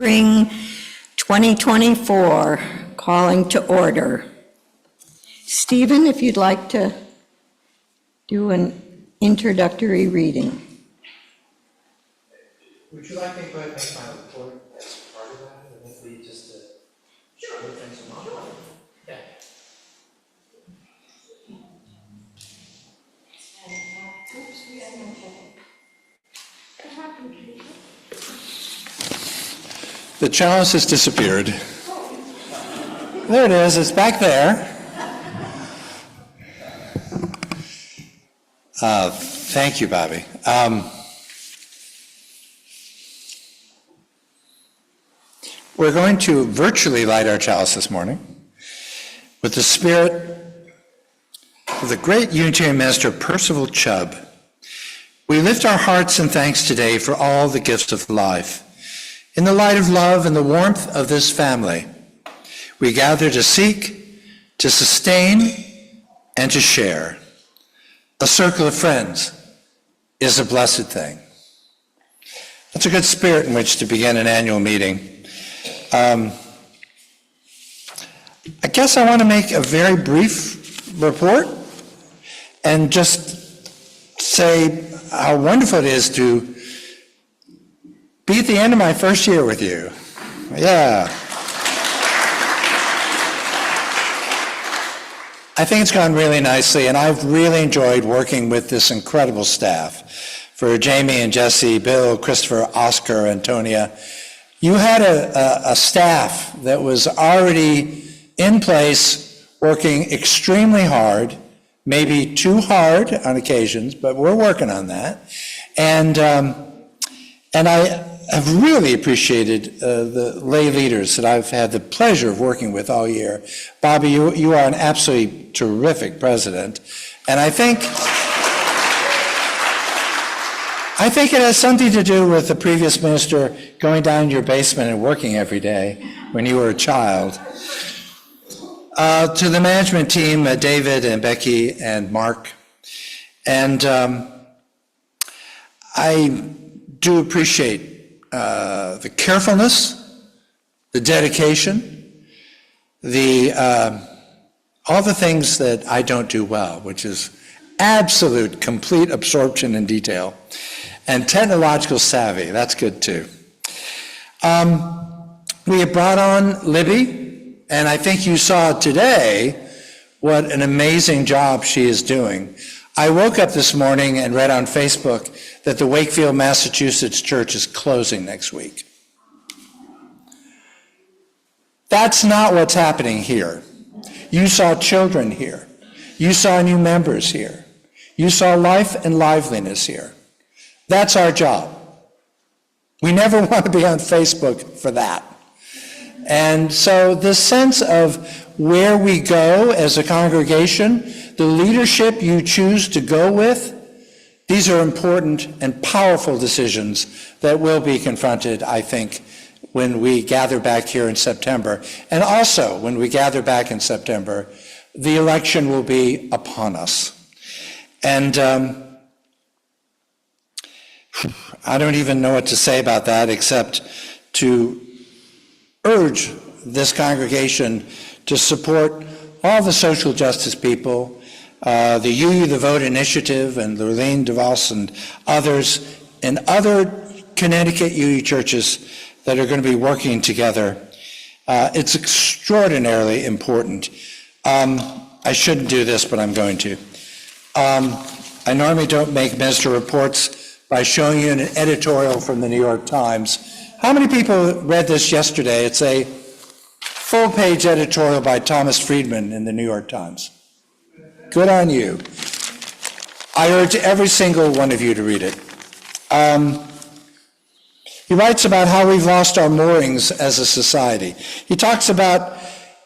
Spring 2024, calling to order. Stephen, if you'd like to do an introductory reading. Would you like me to go ahead and make my report as part of that, or maybe just to move things along? Yeah. The chalice has disappeared. There it is, it's back there. Thank you, Bobby. We're going to virtually light our chalice this morning with the spirit of the great Unitarian minister Percival Chubb. We lift our hearts in thanks today for all the gifts of life. In the light of love and the warmth of this family, we gather to seek, to sustain, and to share. A circle of friends is a blessed thing. That's a good spirit in which to begin an annual meeting. I guess I want to make a very brief report and just say how wonderful it is to be at the end of my first year with you. Yeah. I think it's gone really nicely, and I've really enjoyed working with this incredible staff. For Jamie and Jesse, Bill, Christopher, Oscar, Antonia, you had a staff that was already in place, working extremely hard, maybe too hard on occasions, but we're working on that. And I have really appreciated the lay leaders that I've had the pleasure of working with all year. Bobby, you are an absolutely terrific president, and I think it has something to do with the previous minister going down to your basement and working every day when you were a child. To the management team, David and Becky and Mark, and I do appreciate the carefulness, the dedication, all the things that I don't do well, which is absolute, complete absorption in detail, and technological savvy. That's good too. We have brought on Libby, and I think you saw today what an amazing job she is doing. I woke up this morning and read on Facebook that the Wakefield, Massachusetts church is closing next week. That's not what's happening here. You saw children here. You saw new members here. You saw life and liveliness here. That's our job. We never want to be on Facebook for that. And so this sense of where we go as a congregation, the leadership you choose to go with, these are important and powerful decisions that will be confronted, I think, when we gather back here in September. And also, when we gather back in September, the election will be upon us. And I don't even know what to say about that except to urge this congregation to support all the social justice people, the UU the Vote Initiative and Lurleen DeVos and others, and other Connecticut UU churches that are going to be working together. It's extraordinarily important. I shouldn't do this, but I'm going to. I normally don't make minister reports by showing you an editorial from the New York Times. How many people read this yesterday? It's a full-page editorial by Thomas Friedman in the New York Times. Good on you. I urge every single one of you to read it. He writes about how we've lost our moorings as a society. He talks about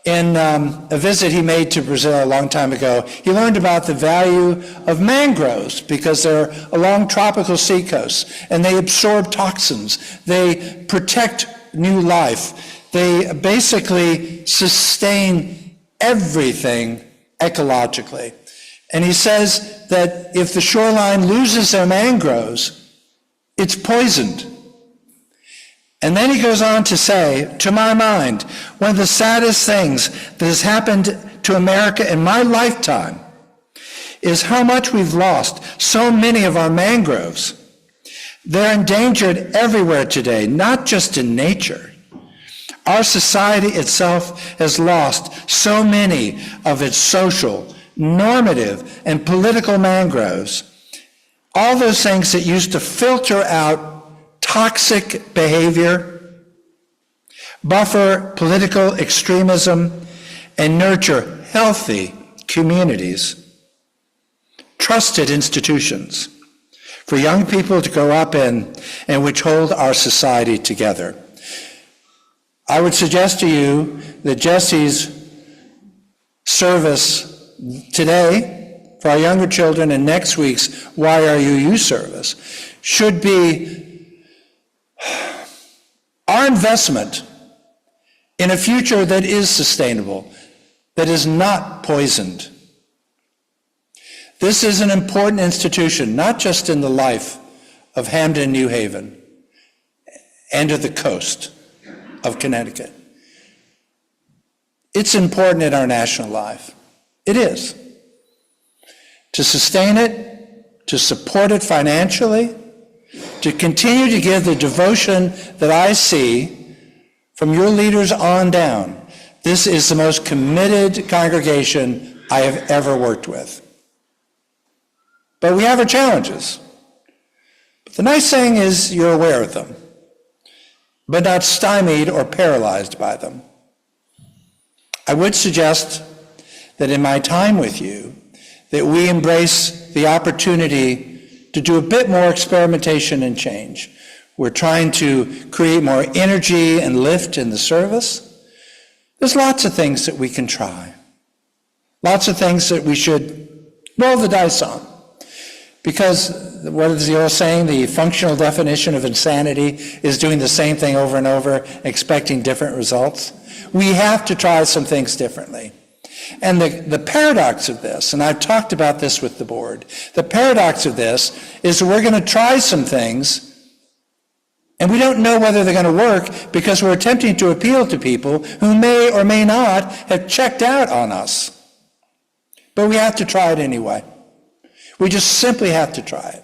in a visit he made to Brazil a long time ago, he learned about the value of mangroves because they're along tropical seacoasts and they absorb toxins. They protect new life. They basically sustain everything ecologically. And he says that if the shoreline loses their mangroves, it's poisoned. And then he goes on to say, to my mind, one of the saddest things that has happened to America in my lifetime is how much we've lost so many of our mangroves. They're endangered everywhere today, not just in nature. Our society itself has lost so many of its social, normative, and political mangroves. All those things that used to filter out toxic behavior, buffer political extremism, and nurture healthy communities, trusted institutions for young people to grow up in and which hold our society together. I would suggest to you that Jesse's service today for our younger children and next week's Why Are You You service should be our investment in a future that is sustainable, that is not poisoned. This is an important institution, not just in the life of Hamden, New Haven, and of the coast of Connecticut. It's important in our national life. It is. To sustain it, to support it financially, to continue to give the devotion that I see from your leaders on down. This is the most committed congregation I have ever worked with. But we have our challenges. But the nice thing is you're aware of them, but not stymied or paralyzed by them. I would suggest that in my time with you, that we embrace the opportunity to do a bit more experimentation and change. We're trying to create more energy and lift in the service. There's lots of things that we can try. Lots of things that we should roll the dice on. Because what is the old saying? The functional definition of insanity is doing the same thing over and over, expecting different results. We have to try some things differently. And the paradox of this, and I've talked about this with the board, the paradox of this is that we're going to try some things and we don't know whether they're going to work because we're attempting to appeal to people who may or may not have checked out on us. But we have to try it anyway. We just simply have to try it.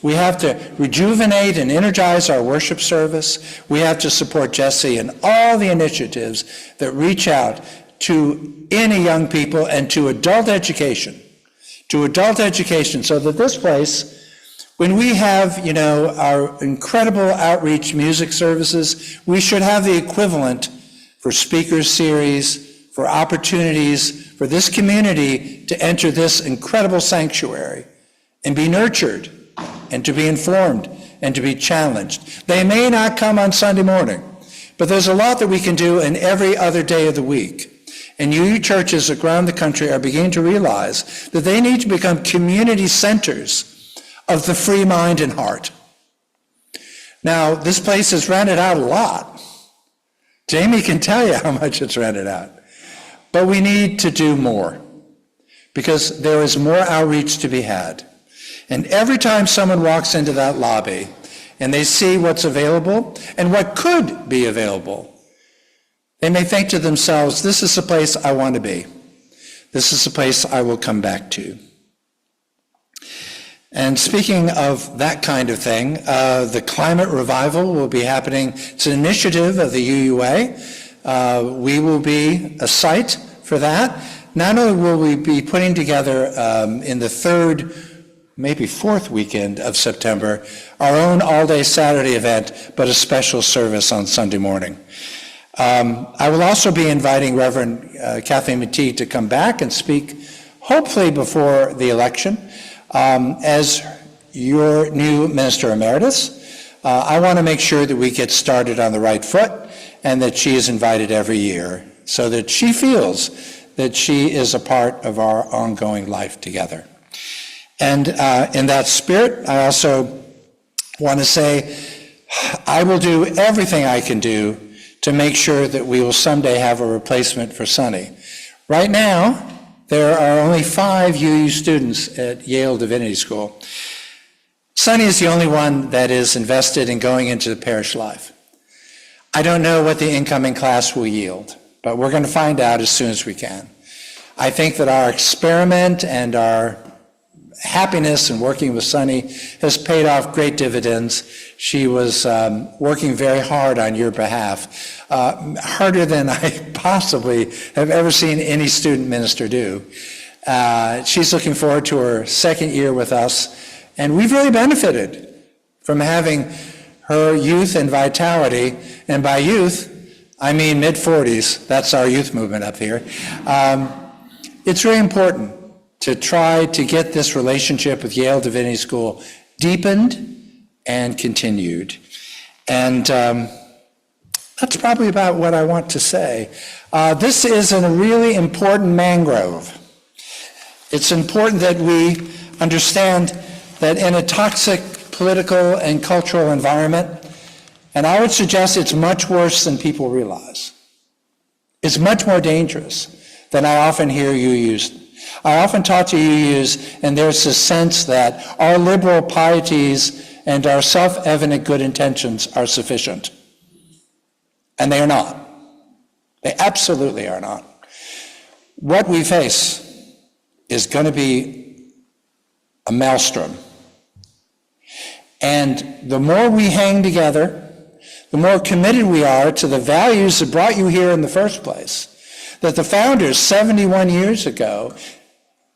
We have to rejuvenate and energize our worship service. We have to support Jesse in all the initiatives that reach out to any young people and to adult education, so that this place, when we have, our incredible outreach music services, we should have the equivalent for speaker series, for opportunities for this community to enter this incredible sanctuary and be nurtured and to be informed and to be challenged. They may not come on Sunday morning, but there's a lot that we can do in every other day of the week. And UU churches around the country are beginning to realize that they need to become community centers of the free mind and heart. Now, this place has rented out a lot. Jamie can tell you how much it's rented out. But we need to do more because there is more outreach to be had. And every time someone walks into that lobby and they see what's available and what could be available, they may think to themselves, this is the place I want to be. This is the place I will come back to. And speaking of that kind of thing, the climate revival will be happening. It's an initiative of the UUA. We will be a site for that. Not only will we be putting together in the third, maybe fourth weekend of September, our own all-day Saturday event, but a special service on Sunday morning. I will also be inviting Reverend Kathleen McTeague to come back and speak, hopefully before the election, as your new Minister Emeritus. I want to make sure that we get started on the right foot and that she is invited every year so that she feels that she is a part of our ongoing life together. And in that spirit, I also want to say I will do everything I can do to make sure that we will someday have a replacement for Sunny. Right now, there are only 5 UU students at Yale Divinity School. Sunny is the only one that is invested in going into the parish life. I don't know what the incoming class will yield, but we're going to find out as soon as we can. I think that our experiment and our happiness in working with Sunny has paid off great dividends. She was working very hard on your behalf, harder than I possibly have ever seen any student minister do. She's looking forward to her second year with us, and we've really benefited from having her youth and vitality, and by youth, I mean mid-40s. That's our youth movement up here. It's really important to try to get this relationship with Yale Divinity School deepened and continued. And that's probably about what I want to say. This is a really important mangrove. It's important that we understand that in a toxic political and cultural environment, and I would suggest it's much worse than people realize. It's much more dangerous than I often hear you use. I often talk to you and there's a sense that our liberal pieties and our self-evident good intentions are sufficient. And they are not. They absolutely are not. What we face is going to be a maelstrom. And the more we hang together, the more committed we are to the values that brought you here in the first place, that the founders 71 years ago,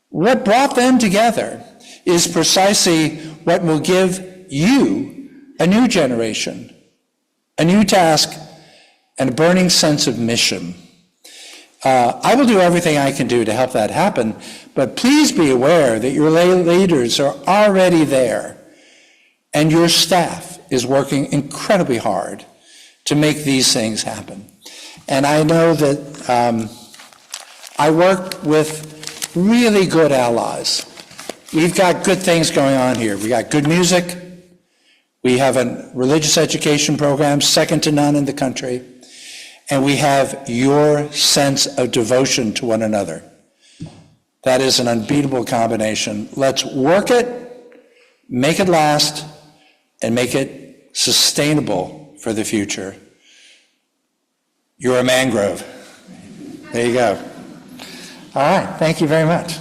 what brought them together is precisely what will give you a new generation, a new task, and a burning sense of mission. I will do everything I can do to help that happen, but please be aware that your lay leaders are already there, and your staff is working incredibly hard to make these things happen. And I know that I work with really good allies. We've got good things going on here. We got good music. We have a religious education program second to none in the country. And we have your sense of devotion to one another. That is an unbeatable combination. Let's work it, make it last, and make it sustainable for the future. You're a mangrove. There you go. All right, thank you very much.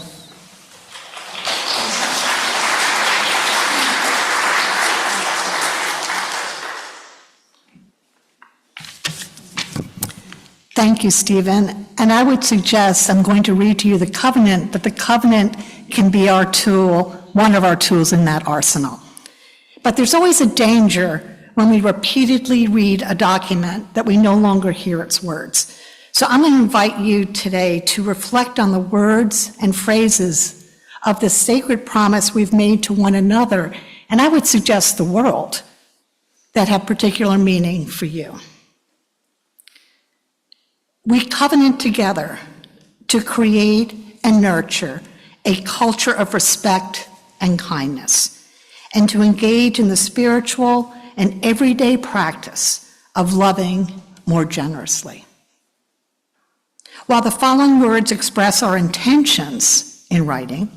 Thank you, Stephen. And I would suggest, I'm going to read to you the covenant, but the covenant can be our tool, one of our tools in that arsenal. But there's always a danger when we repeatedly read a document that we no longer hear its words. So I'm going to invite you today to reflect on the words and phrases of the sacred promise we've made to one another, and I would suggest the world, that have particular meaning for you. We covenant together to create and nurture a culture of respect and kindness, and to engage in the spiritual and everyday practice of loving more generously. While the following words express our intentions in writing,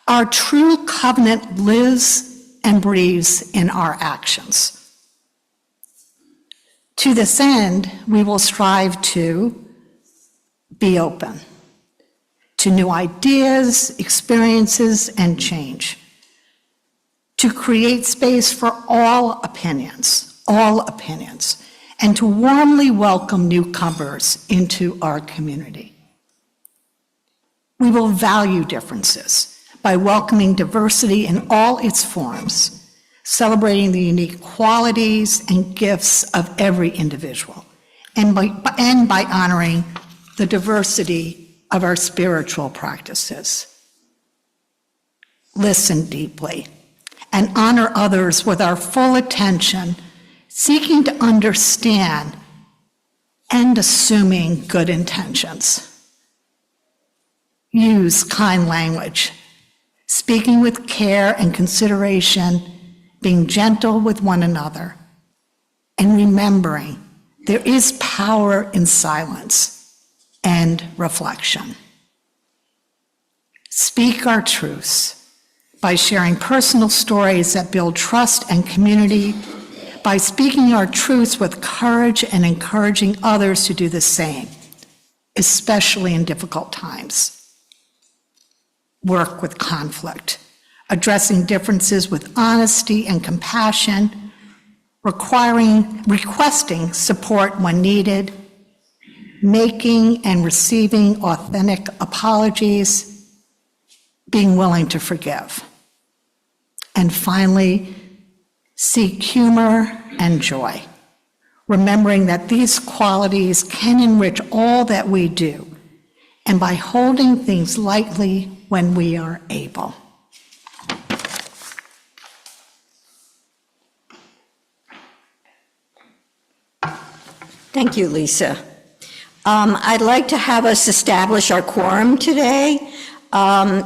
our true covenant lives and breathes in our actions. To this end, we will strive to be open to new ideas, experiences, and change, to create space for all opinions, and to warmly welcome newcomers into our community. We will value differences by welcoming diversity in all its forms, celebrating the unique qualities and gifts of every individual, and by honoring the diversity of our spiritual practices. Listen deeply and honor others with our full attention, seeking to understand and assuming good intentions. Use kind language, speaking with care and consideration, being gentle with one another, and remembering there is power in silence and reflection. Speak our truths by sharing personal stories that build trust and community, by speaking our truths with courage and encouraging others to do the same, especially in difficult times. Work with conflict, addressing differences with honesty and compassion, requesting support when needed, making and receiving authentic apologies, being willing to forgive. And finally, seek humor and joy, remembering that these qualities can enrich all that we do, and by holding things lightly when we are able. Thank you, Lisa. I'd like to have us establish our quorum today.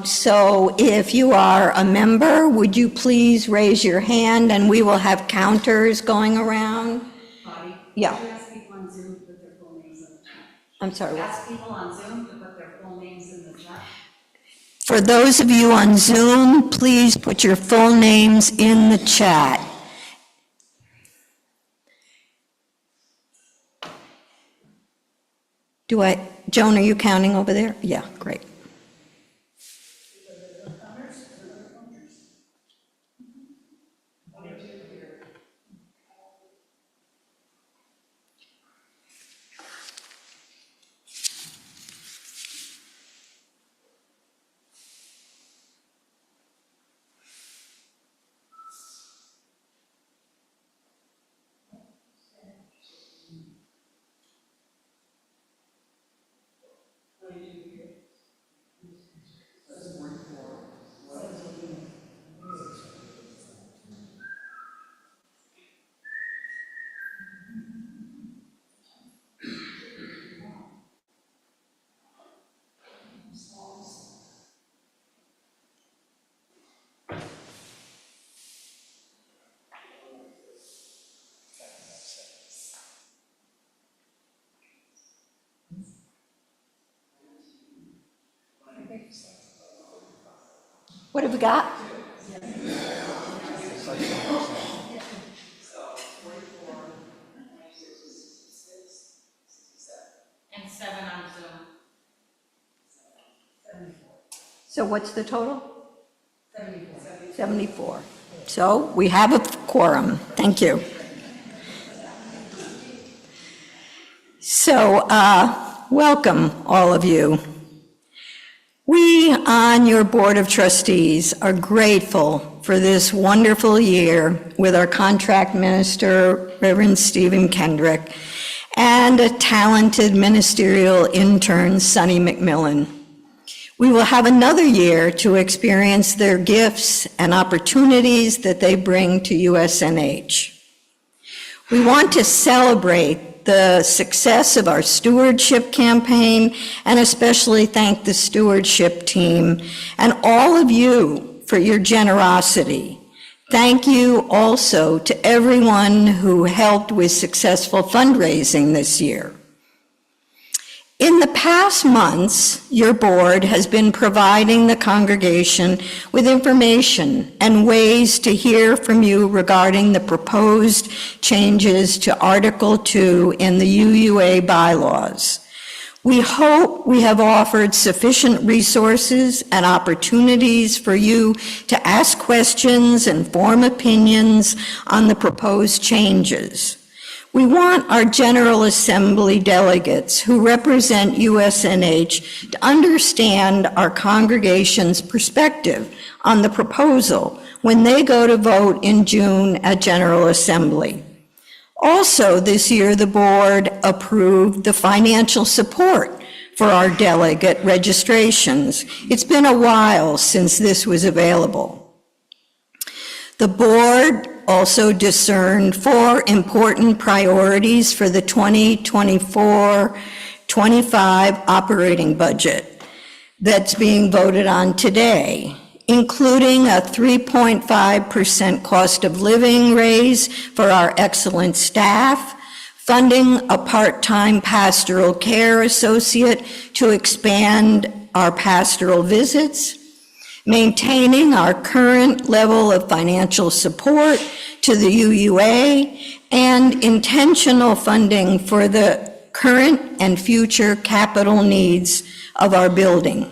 So if you are a member, would you please raise your hand and we will have counters going around? Yeah. Ask people on Zoom to put their full names in the chat. I'm sorry. what? Ask people on Zoom to put their full names in the chat. For those of you on Zoom, please put your full names in the chat. Joan, are you counting over there? Yeah, great. What have we got? And 7 on Zoom. So what's the total? 74. So we have a quorum. Thank you. So welcome, all of you. We on your Board of Trustees are grateful for this wonderful year with our contract minister, Reverend Stephen Kendrick, and a talented ministerial intern, Sonny McMillan. We will have another year to experience their gifts and opportunities that they bring to USNH. We want to celebrate the success of our stewardship campaign and especially thank the stewardship team and all of you for your generosity. Thank you also to everyone who helped with successful fundraising this year. In the past months, your board has been providing the congregation with information and ways to hear from you regarding the proposed changes to Article 2 in the UUA bylaws. We hope we have offered sufficient resources and opportunities for you to ask questions and form opinions on the proposed changes. We want our General Assembly delegates who represent USNH to understand our congregation's perspective on the proposal when they go to vote in June at General Assembly. Also, this year, the board approved the financial support for our delegate registrations. It's been a while since this was available. The board also discerned 4 important priorities for the 2024-25 operating budget that's being voted on today, including a 3.5% cost of living raise for our excellent staff, funding a part-time pastoral care associate to expand our pastoral visits, maintaining our current level of financial support to the UUA and intentional funding for the current and future capital needs of our building.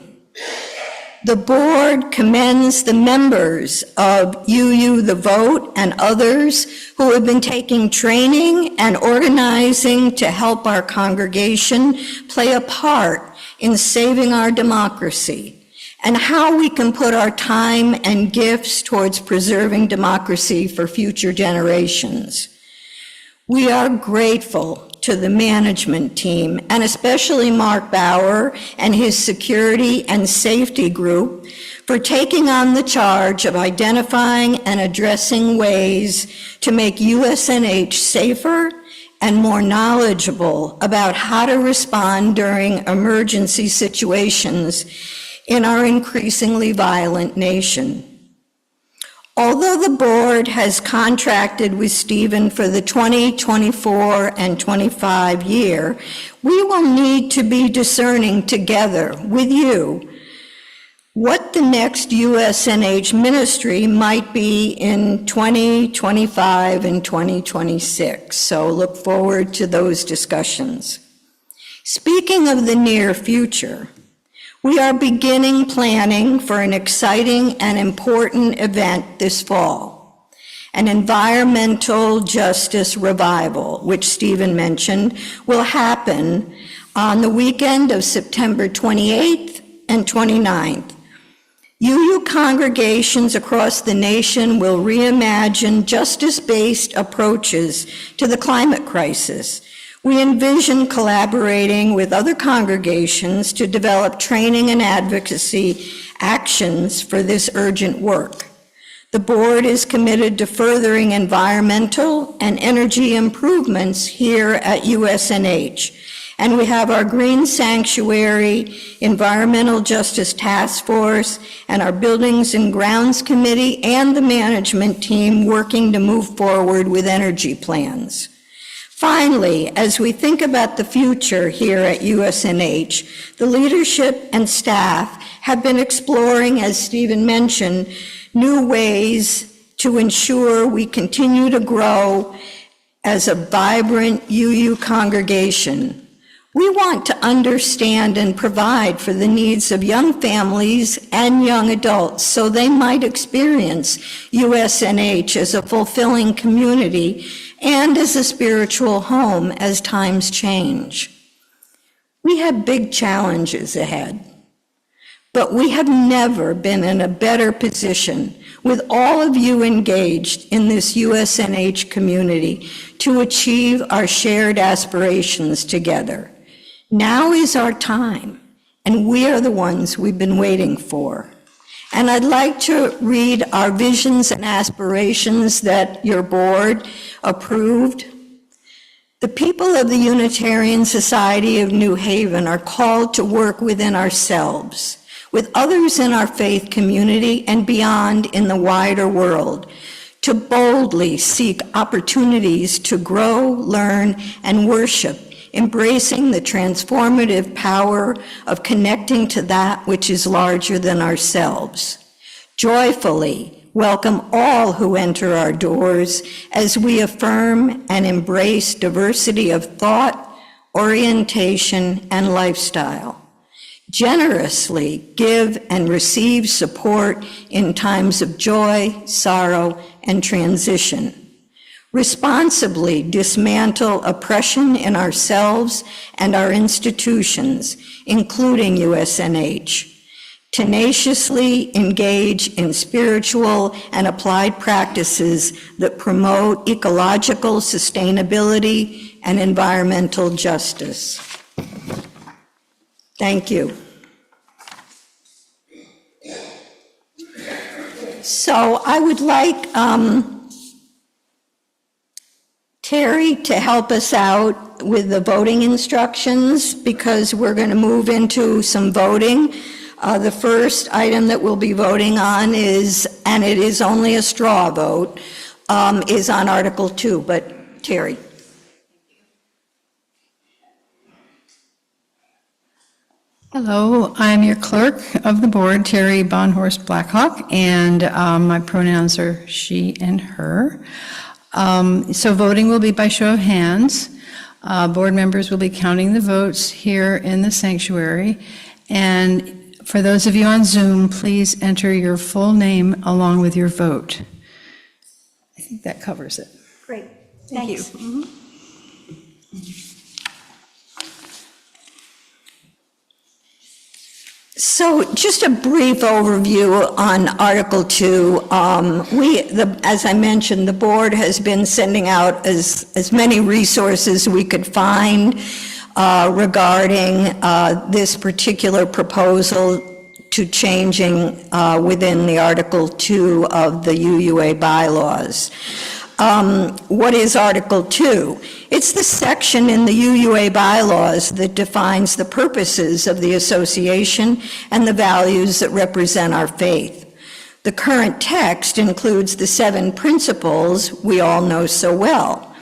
The board commends the members of UU The Vote and others who have been taking training and organizing to help our congregation play a part in saving our democracy, and how we can put our time and gifts towards preserving democracy for future generations. We are grateful to the management team, and especially Mark Bauer and his security and safety group, for taking on the charge of identifying and addressing ways to make USNH safer and more knowledgeable about how to respond during emergency situations in our increasingly violent nation. Although the board has contracted with Stephen for the 2024 and 25 year, we will need to be discerning together with you what the next USNH ministry might be in 2025 and 2026. So look forward to those discussions. Speaking of the near future, we are beginning planning for an exciting and important event this fall, an environmental justice revival, which Stephen mentioned, will happen on the weekend of September 28th and 29th. UU congregations across the nation will reimagine justice-based approaches to the climate crisis. We envision collaborating with other congregations to develop training and advocacy actions for this urgent work. The board is committed to furthering environmental and energy improvements here at USNH. And we have our Green Sanctuary, Environmental Justice Task Force, and our Buildings and Grounds Committee and the management team working to move forward with energy plans. Finally, as we think about the future here at USNH, the leadership and staff have been exploring, as Stephen mentioned, new ways to ensure we continue to grow as a vibrant UU congregation. We want to understand and provide for the needs of young families and young adults so they might experience USNH as a fulfilling community and as a spiritual home as times change. We have big challenges ahead, but we have never been in a better position with all of you engaged in this USNH community to achieve our shared aspirations together. Now is our time, and we are the ones we've been waiting for. And I'd like to read our visions and aspirations that your board approved. The people of the Unitarian Society of New Haven are called to work within ourselves, with others in our faith community and beyond in the wider world, to boldly seek opportunities to grow, learn, and worship, embracing the transformative power of connecting to that which is larger than ourselves. Joyfully welcome all who enter our doors as we affirm and embrace diversity of thought, orientation, and lifestyle. Generously give and receive support in times of joy, sorrow, and transition. Responsibly dismantle oppression in ourselves and our institutions, including USNH. Tenaciously engage in spiritual and applied practices that promote ecological sustainability and environmental justice. Thank you. So I would like Terry to help us out with the voting instructions because we're going to move into some voting. The first item that we'll be voting on is, and it is only a straw vote, is on Article 2, but Terry. Hello, I'm your clerk of the board, Terry Bonhorst Blackhawk, and my pronouns are she and her. So voting will be by show of hands. Board members will be counting the votes here in the sanctuary. And for those of you on Zoom, please enter your full name along with your vote. I think that covers it. Great, thank you. So just a brief overview on Article 2. As I mentioned, the board has been sending out as many resources we could find regarding this particular proposal to changing within the Article 2 of the UUA bylaws. What is Article 2? It's the section in the UUA bylaws that defines the purposes of the association and the values that represent our faith. The current text includes the 7 principles we all know so well.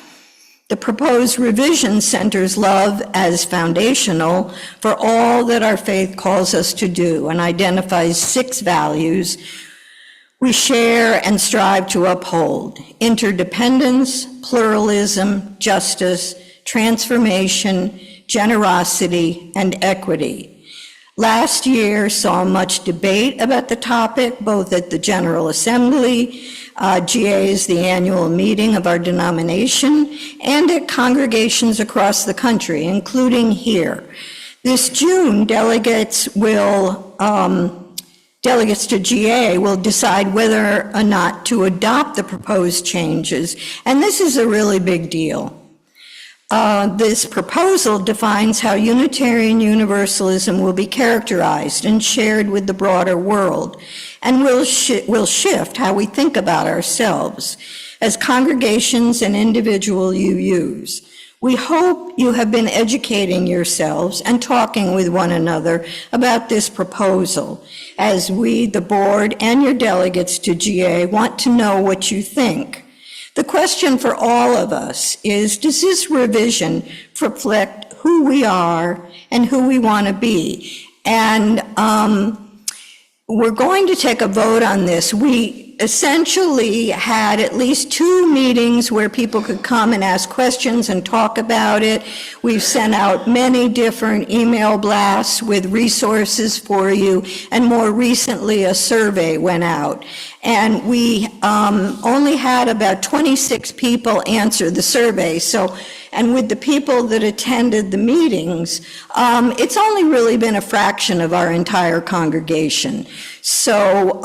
The proposed revision centers love as foundational for all that our faith calls us to do and identifies 6 values we share and strive to uphold: interdependence, pluralism, justice, transformation, generosity, and equity. Last year saw much debate about the topic, both at the General Assembly, GA is the annual meeting of our denomination, and at congregations across the country, including here. This June, delegates to GA will decide whether or not to adopt the proposed changes, and this is a really big deal. This proposal defines how Unitarian Universalism will be characterized and shared with the broader world, and will shift how we think about ourselves as congregations and individual UUs. We hope you have been educating yourselves and talking with one another about this proposal, as we, the board, and your delegates to GA want to know what you think. The question for all of us is, does this revision reflect who we are and who we want to be? And we're going to take a vote on this. We essentially had at least 2 meetings where people could come and ask questions and talk about it. We've sent out many different email blasts with resources for you, and more recently a survey went out. And we only had about 26 people answer the survey. And with the people that attended the meetings, it's only really been a fraction of our entire congregation. So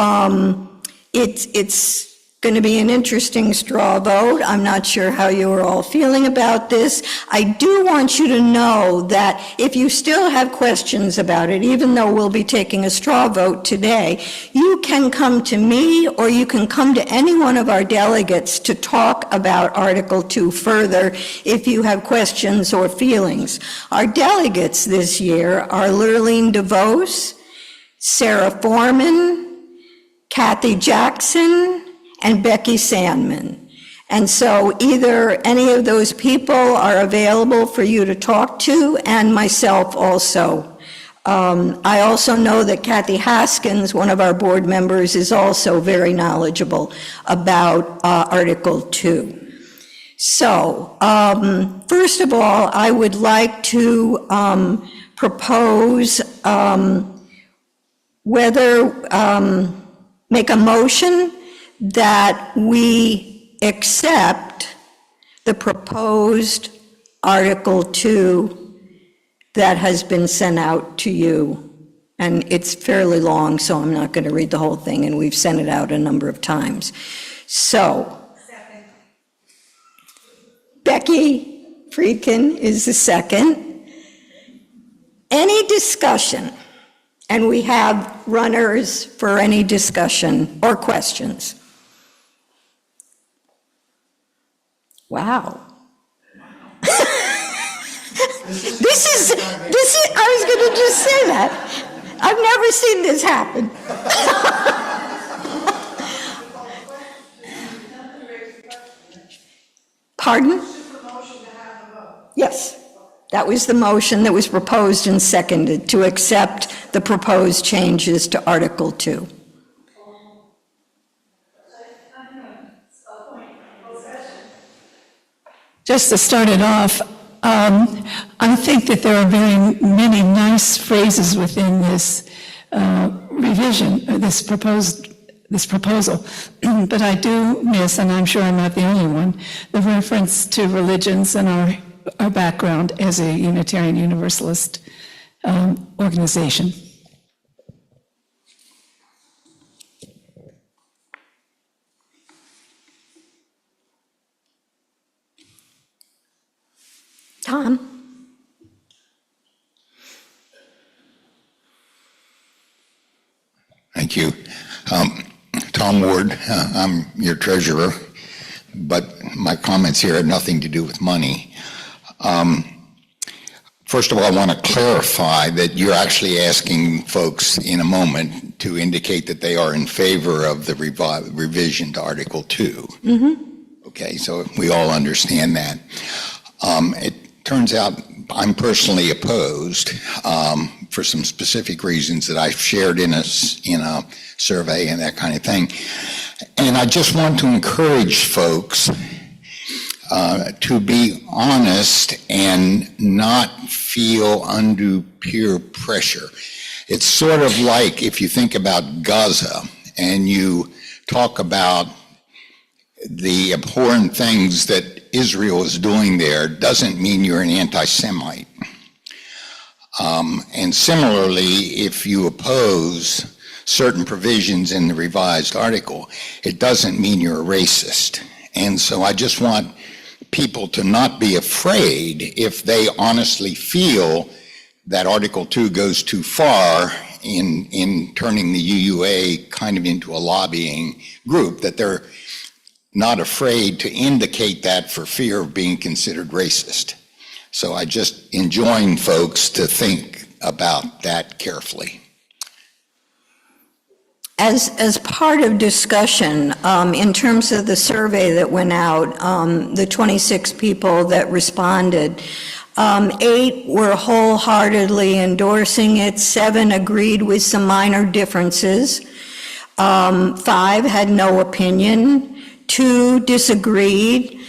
it's going to be an interesting straw vote. I'm not sure how you are all feeling about this. I do want you to know that if you still have questions about it, even though we'll be taking a straw vote today, you can come to me or you can come to any one of our delegates to talk about Article 2 further if you have questions or feelings. Our delegates this year are Lurleen DeVos, Sarah Foreman, Kathy Jackson, and Becky Sandman. And so either any of those people are available for you to talk to, and myself also. I also know that Kathy Haskins, one of our board members, is also very knowledgeable about Article 2. So, first of all, I would like to propose make a motion that we accept the proposed Article 2 that has been sent out to you. And it's fairly long, so I'm not going to read the whole thing, and we've sent it out a number of times. So, Becky Friedkin is the second. Any discussion? And we have runners for any discussion or questions. Wow. This is, I was going to just say that. I've never seen this happen. Pardon? Yes. That was the motion that was proposed and seconded, to accept the proposed changes to Article 2. Just to start it off, I think that there are very many nice phrases within this revision, or this proposal, but I do miss, and I'm sure I'm not the only one, the reference to religions and our background as a Unitarian Universalist organization. Tom? Thank you. Tom Ward, I'm your treasurer, but my comments here have nothing to do with money. First of all, I want to clarify that you're actually asking folks in a moment to indicate that they are in favor of the revision to Article 2. Mm-hmm. Okay, so we all understand that. It turns out I'm personally opposed for some specific reasons that I've shared in a survey and that kind of thing. And I just want to encourage folks to be honest and not feel undue peer pressure. It's sort of like if you think about Gaza and you talk about the abhorrent things that Israel is doing there, doesn't mean you're an anti-Semite. And similarly, if you oppose certain provisions in the revised article, it doesn't mean you're a racist. And so I just want people to not be afraid if they honestly feel that Article 2 goes too far in turning the UUA kind of into a lobbying group, that they're not afraid to indicate that for fear of being considered racist. So I just enjoin folks to think about that carefully. As part of discussion, in terms of the survey that went out, the 26 people that responded, 8 were wholeheartedly endorsing it, 7 agreed with some minor differences, 5 had no opinion, 2 disagreed,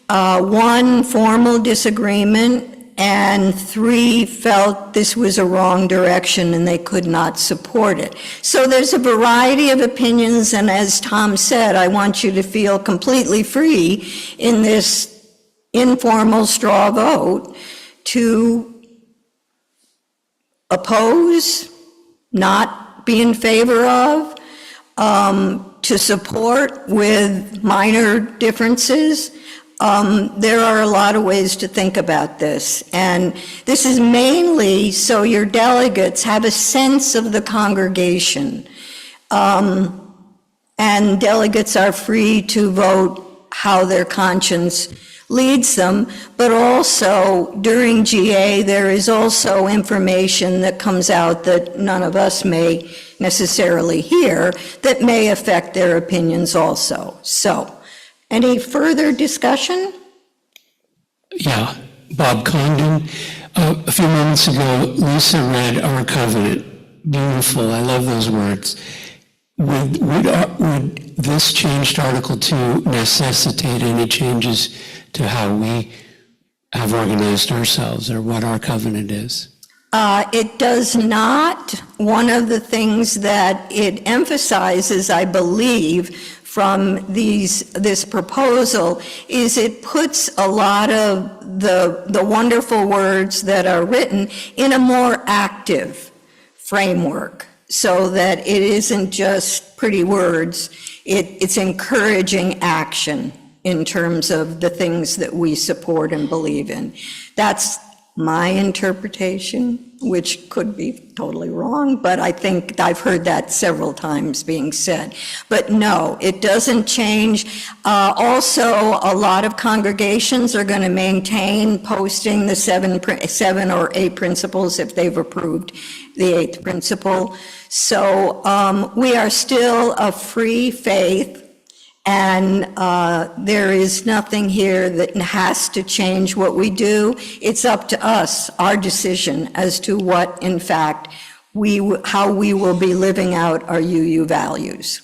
1 formal disagreement, and 3 felt this was a wrong direction and they could not support it. So there's a variety of opinions, and as Tom said, I want you to feel completely free in this informal straw vote to oppose, not be in favor of, to support with minor differences. There are a lot of ways to think about this, and this is mainly so your delegates have a sense of the congregation, and delegates are free to vote how their conscience leads them, but also during GA there is also information that comes out that none of us may necessarily hear that may affect their opinions also. So, any further discussion? Yeah, Bob Condon. A few moments ago, Lisa read our covenant. Beautiful, I love those words. Would this changed Article 2 necessitate any changes to how we have organized ourselves or what our covenant is? It does not. One of the things that it emphasizes, I believe, from this proposal is it puts a lot of the wonderful words that are written in a more active framework, so that it isn't just pretty words, it's encouraging action in terms of the things that we support and believe in. That's my interpretation, which could be totally wrong, but I think I've heard that several times being said. But no, it doesn't change. Also, a lot of congregations are going to maintain posting the 7 or 8 principles if they've approved the 8th principle. So we are still a free faith, And there is nothing here that has to change what we do. It's up to us, our decision as to what, in fact, how we will be living out our UU values.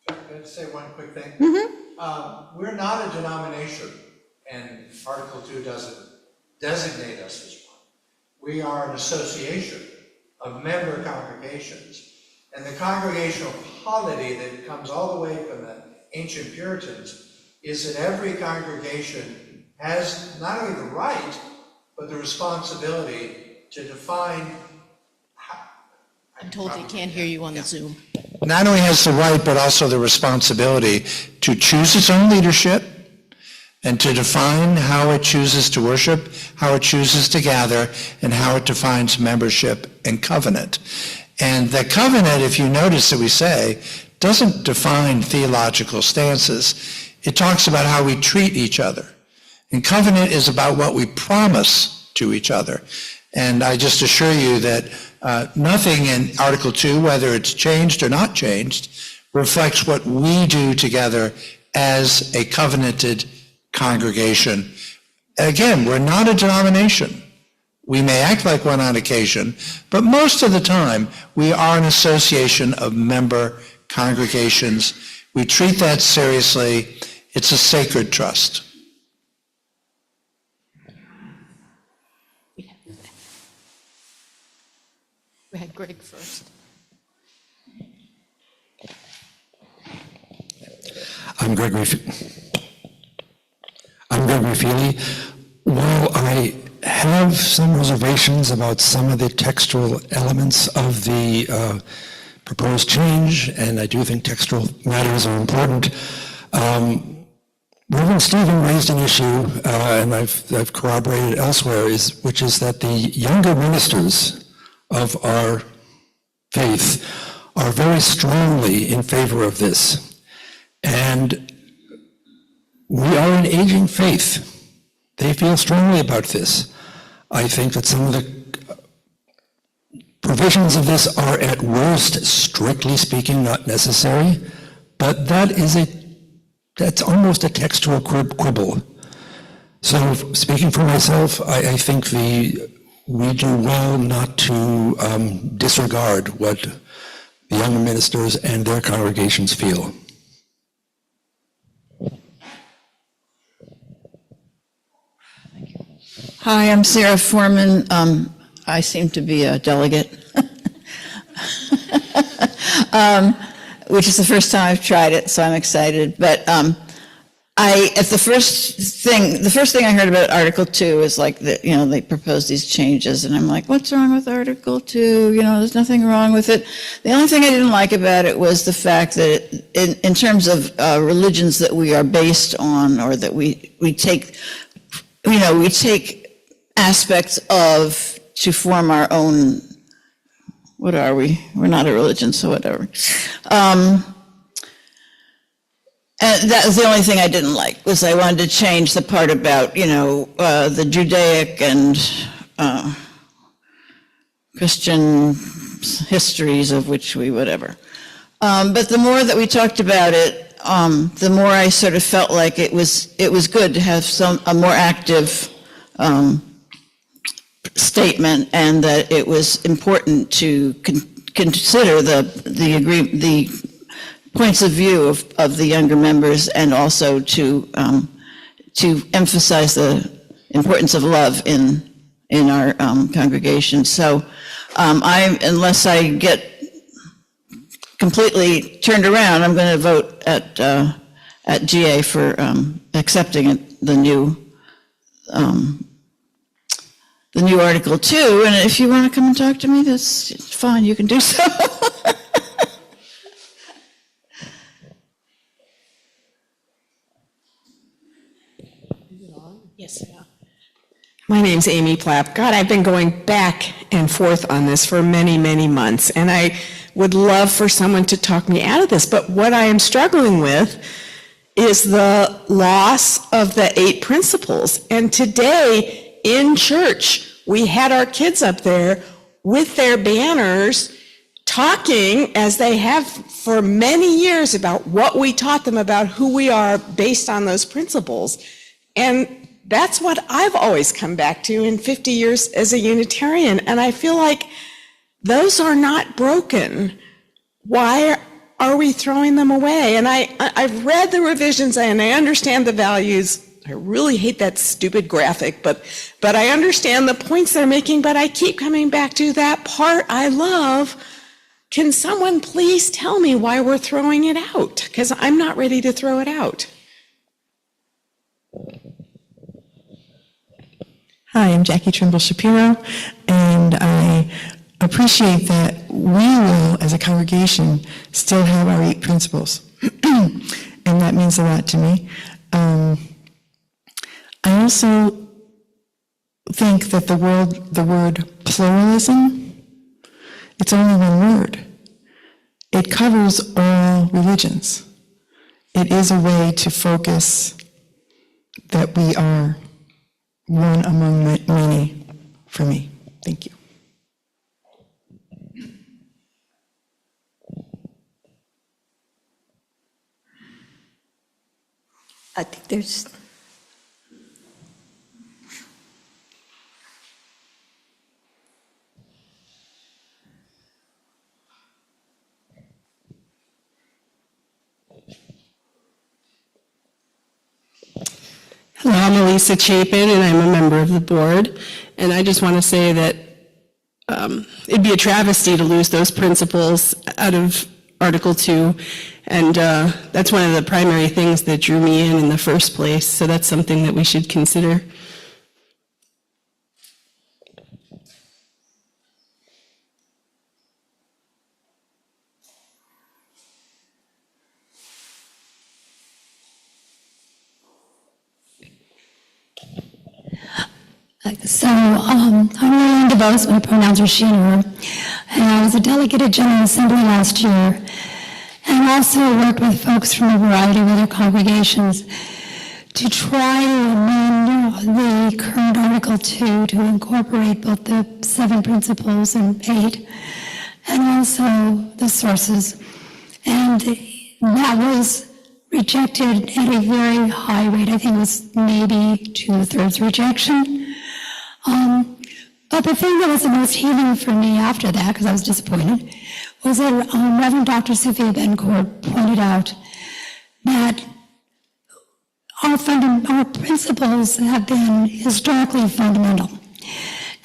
Can I just say one quick thing? We're not a denomination, and Article 2 doesn't designate us as one. We are an association of member congregations. And the congregational polity that comes all the way from the ancient Puritans is that every congregation has not only the right, but the responsibility to define. I'm told they can't hear you on the Zoom. Not only has the right, but also the responsibility to choose its own leadership and to define how it chooses to worship, how it chooses to gather, and how it defines membership and covenant. And the covenant, if you notice that we say, doesn't define theological stances. It talks about how we treat each other. And covenant is about what we promise to each other. And I just assure you that nothing in Article 2, whether it's changed or not changed, reflects what we do together as a covenanted congregation. Again, we're not a denomination. We may act like one on occasion, but most of the time, we are an association of member congregations. We treat that seriously. It's a sacred trust. We had Greg first. I'm Gregory Feely. While I have some reservations about some of the textual elements of the proposed change, and I do think textual matters are important, Reverend Stephen raised an issue, and I've corroborated elsewhere, which is that the younger ministers of our faith are very strongly in favor of this. And we are an aging faith. They feel strongly about this. I think that some of the provisions of this are at worst, strictly speaking, not necessary, but that's almost a textual quibble. So speaking for myself, I think we do well not to disregard what the younger ministers and their congregations feel. Hi, I'm Sarah Foreman. I seem to be a delegate, which is the first time I've tried it, so I'm excited. But the first thing I heard about Article 2 is like that, they proposed these changes, and I'm like, what's wrong with Article 2? There's nothing wrong with it. The only thing I didn't like about it was the fact that in terms of religions that we are based on, or that we take, we take aspects of to form our own. What are we? We're not a religion, so whatever. And that was the only thing I didn't like, was I wanted to change the part about, the Judaic and Christian histories of which we whatever. But the more that we talked about it, the more I sort of felt like it was good to have a more active statement, and that it was important to consider the points of view of the younger members, and also to emphasize the importance of love in our congregation. So unless I get completely turned around, I'm going to vote at GA for accepting the new Article 2. And if you want to come and talk to me, that's fine. You can do so. Yes. My name's Amy Plapp. God, I've been going back and forth on this for many, many months, and I would love for someone to talk me out of this. But what I am struggling with is the loss of the 8 principles. And today in church, we had our kids up there with their banners talking, as they have for many years, about what we taught them about who we are based on those principles. And that's what I've always come back to in 50 years as a Unitarian. And I feel like those are not broken. Why are we throwing them away? And I've read the revisions and I understand the values. I really hate that stupid graphic, but I understand the points they're making, but I keep coming back to that part I love. Can someone please tell me why we're throwing it out? Because I'm not ready to throw it out. Hi, I'm Jackie Trimble Shapiro, and I appreciate that we will, as a congregation, still have our 8 principles. And that means a lot to me. I also think that the word pluralism, it's only one word. It covers all religions. It is a way to focus that we are one among many for me. Thank you. I think there's... Hello, I'm Elisa Chapin, and I'm a member of the board. And I just want to say that it'd be a travesty to lose those principles out of Article 2. And that's one of the primary things that drew me in the first place. So that's something that we should consider. So, I'm Lillian DeVos, my pronouns are she and her, and I was a delegate at General Assembly last year, and also worked with folks from a variety of other congregations to try to amend the current Article 2 to incorporate both the 7 principles and 8, and also the sources. And that was rejected at a very high rate. I think it was maybe 2/3 rejection. But the thing that was the most healing for me after that, because I was disappointed, was that Reverend Dr. Sophia Bencourt pointed out that our principles have been historically fundamental,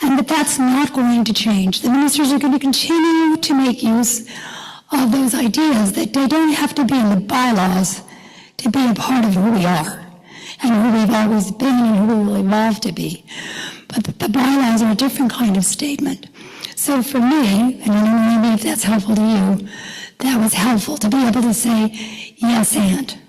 and that that's not going to change. The ministers are going to continue to make use of those ideas, that they don't have to be in the bylaws to be a part of who we are and who we've always been and who we will evolve to be. But the bylaws are a different kind of statement. So for me, and I don't know maybe if that's helpful to you, that was helpful to be able to say, yes, and.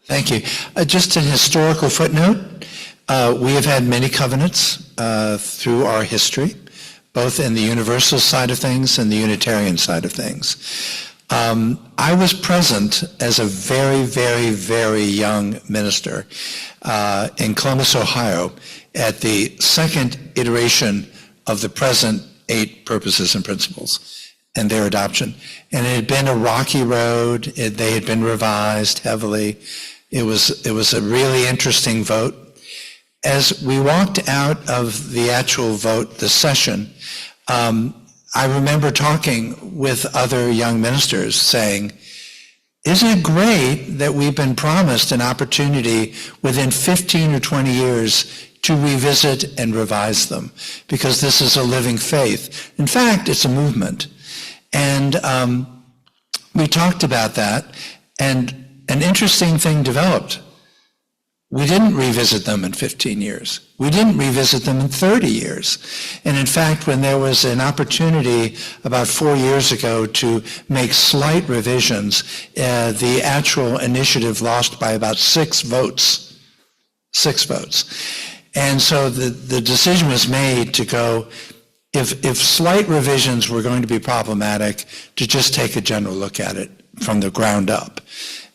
Thank you. Just a historical footnote. We have had many covenants through our history, both in the universal side of things and the Unitarian side of things. I was present as a very, very, very young minister in Columbus, Ohio, at the second iteration of the present 8 purposes and principles and their adoption. And it had been a rocky road. They had been revised heavily. It was a really interesting vote. As we walked out of the actual vote, the session, I remember talking with other young ministers saying, isn't it great that we've been promised an opportunity within 15 or 20 years to revisit and revise them, because this is a living faith. In fact, it's a movement. And we talked about that, and an interesting thing developed. We didn't revisit them in 15 years. We didn't revisit them in 30 years. And in fact, when there was an opportunity about 4 years ago to make slight revisions, the actual initiative lost by about 6 votes. 6 votes. And so the decision was made to go, if slight revisions were going to be problematic, to just take a general look at it from the ground up.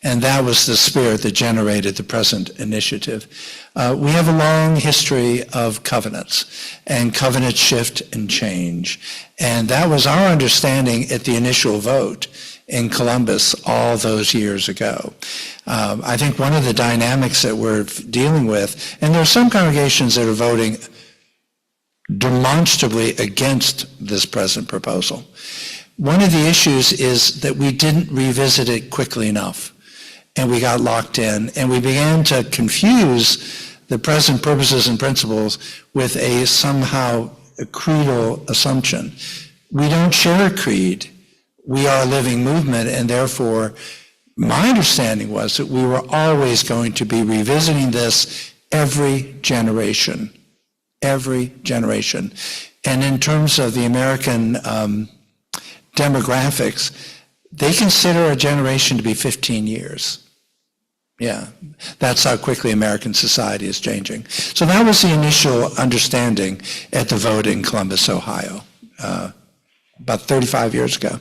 And that was the spirit that generated the present initiative. We have a long history of covenants and covenant shift and change. And that was our understanding at the initial vote in Columbus all those years ago. I think one of the dynamics that we're dealing with, and there are some congregations that are voting demonstrably against this present proposal. One of the issues is that we didn't revisit it quickly enough, and we got locked in, and we began to confuse the present purposes and principles with a somehow a creedal assumption. We don't share a creed. We are a living movement, and therefore, my understanding was that we were always going to be revisiting this every generation. Every generation. And in terms of the American demographics, they consider a generation to be 15 years. Yeah, that's how quickly American society is changing. So that was the initial understanding at the vote in Columbus, Ohio, about 35 years ago.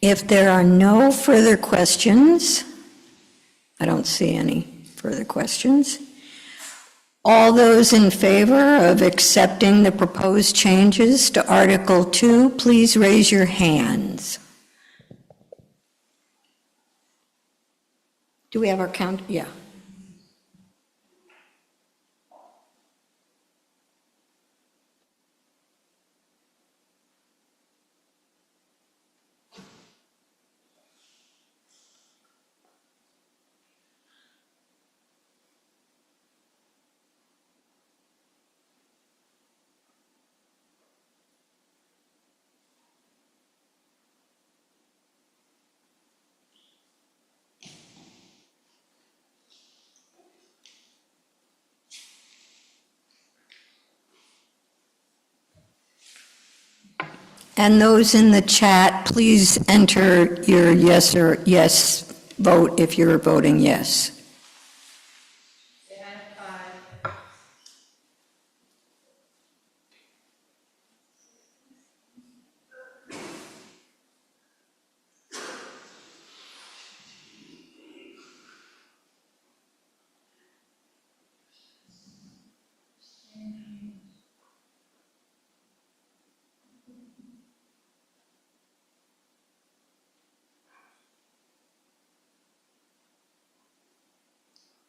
If there are no further questions, I don't see any further questions. All those in favor of accepting the proposed changes to Article 2, please raise your hands. Do we have our count? Yeah. And those in the chat, please enter your yes or yes vote if you're voting yes.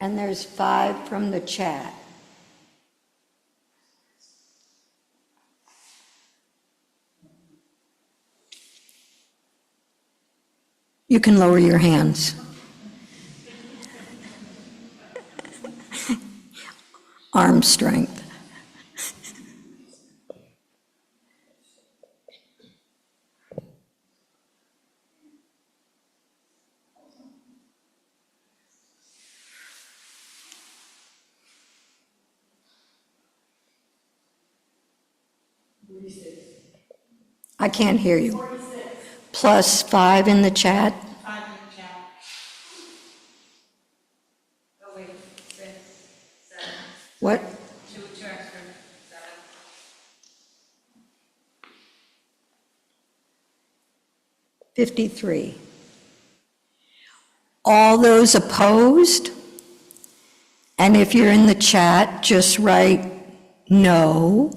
And there's 5 from the chat. You can lower your hands. Arm strength. I can't hear you. 46. Plus 5 in the chat. 5 in the chat. Oh, wait, 6, 7. What? 2 extra, 7. 53. All those opposed? And if you're in the chat, just write no.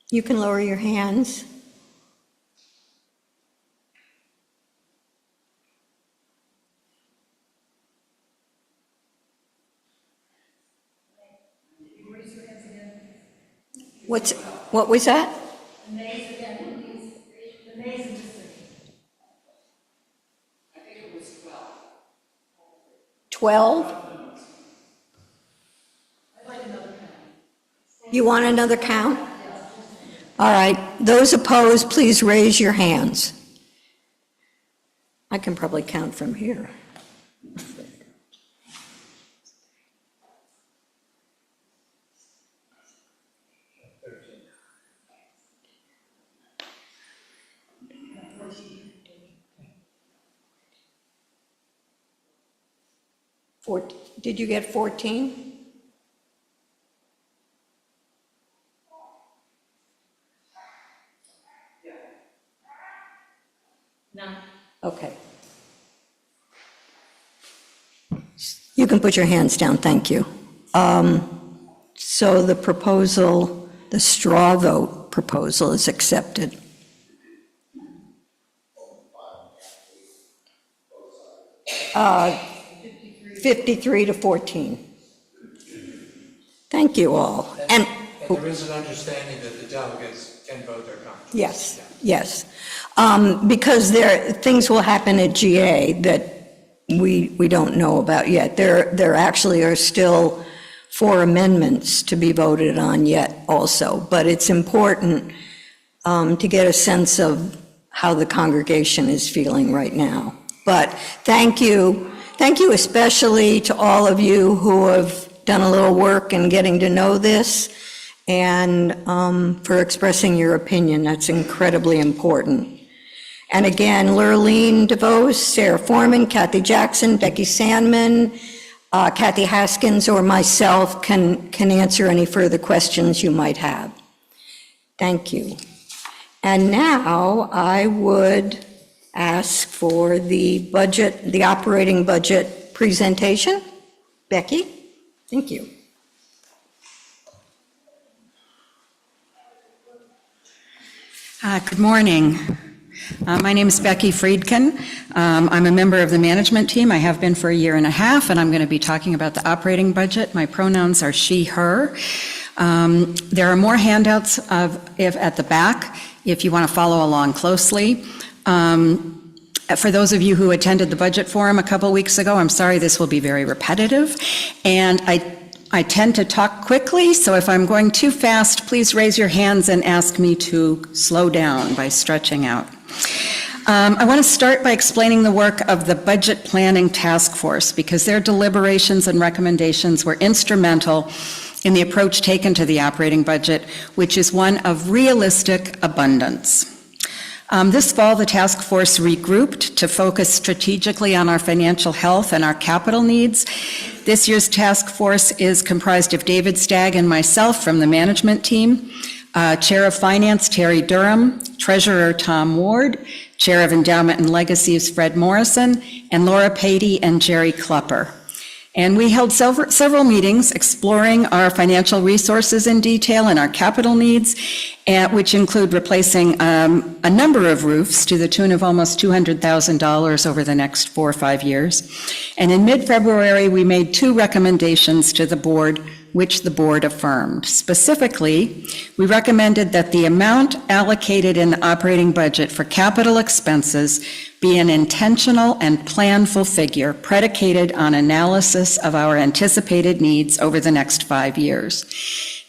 You can lower your hands. What was that? 12? You want another count? All right, those opposed, please raise your hands. I can probably count from here. Did you get 14? No. Okay. You can put your hands down, thank you. So the proposal, the straw vote proposal is accepted. Uh, 53 to 14. Thank you all. And there is an understanding that the delegates can vote their conscience. yes, yes. Because things will happen at GA that we don't know about yet. There actually are still 4 amendments to be voted on yet also, but it's important to get a sense of how the congregation is feeling right now. But thank you especially to all of you who have done a little work in getting to know this and for expressing your opinion. That's incredibly important. And again, Lurleen DeVos, Sarah Foreman, Kathy Jackson, Becky Sandman, Kathy Haskins, or myself can answer any further questions you might have. Thank you. And now I would ask for the budget, the operating budget presentation. Becky, thank you. Good morning. My name is Becky Friedkin. I'm a member of the management team. I have been for a year and a half, and I'm going to be talking about the operating budget. My pronouns are she, her. There are more handouts at the back if you want to follow along closely. For those of you who attended the budget forum a couple weeks ago, I'm sorry this will be very repetitive, and I tend to talk quickly, so if I'm going too fast, please raise your hands and ask me to slow down by stretching out. I want to start by explaining the work of the Budget Planning Task Force, because their deliberations and recommendations were instrumental in the approach taken to the operating budget, which is one of realistic abundance. This fall, the task force regrouped to focus strategically on our financial health and our capital needs. This year's task force is comprised of David Stagg and myself from the management team, Chair of Finance Terry Durham, Treasurer Tom Ward, Chair of Endowment and Legacies Fred Morrison, and Laura Patey and Jerry Klepper. And we held several meetings exploring our financial resources in detail and our capital needs, which include replacing a number of roofs to the tune of almost $200,000 over the next 4 or 5 years. And in mid-February, we made 2 recommendations to the board, which the board affirmed. Specifically, we recommended that the amount allocated in the operating budget for capital expenses be an intentional and planful figure predicated on analysis of our anticipated needs over the next 5 years.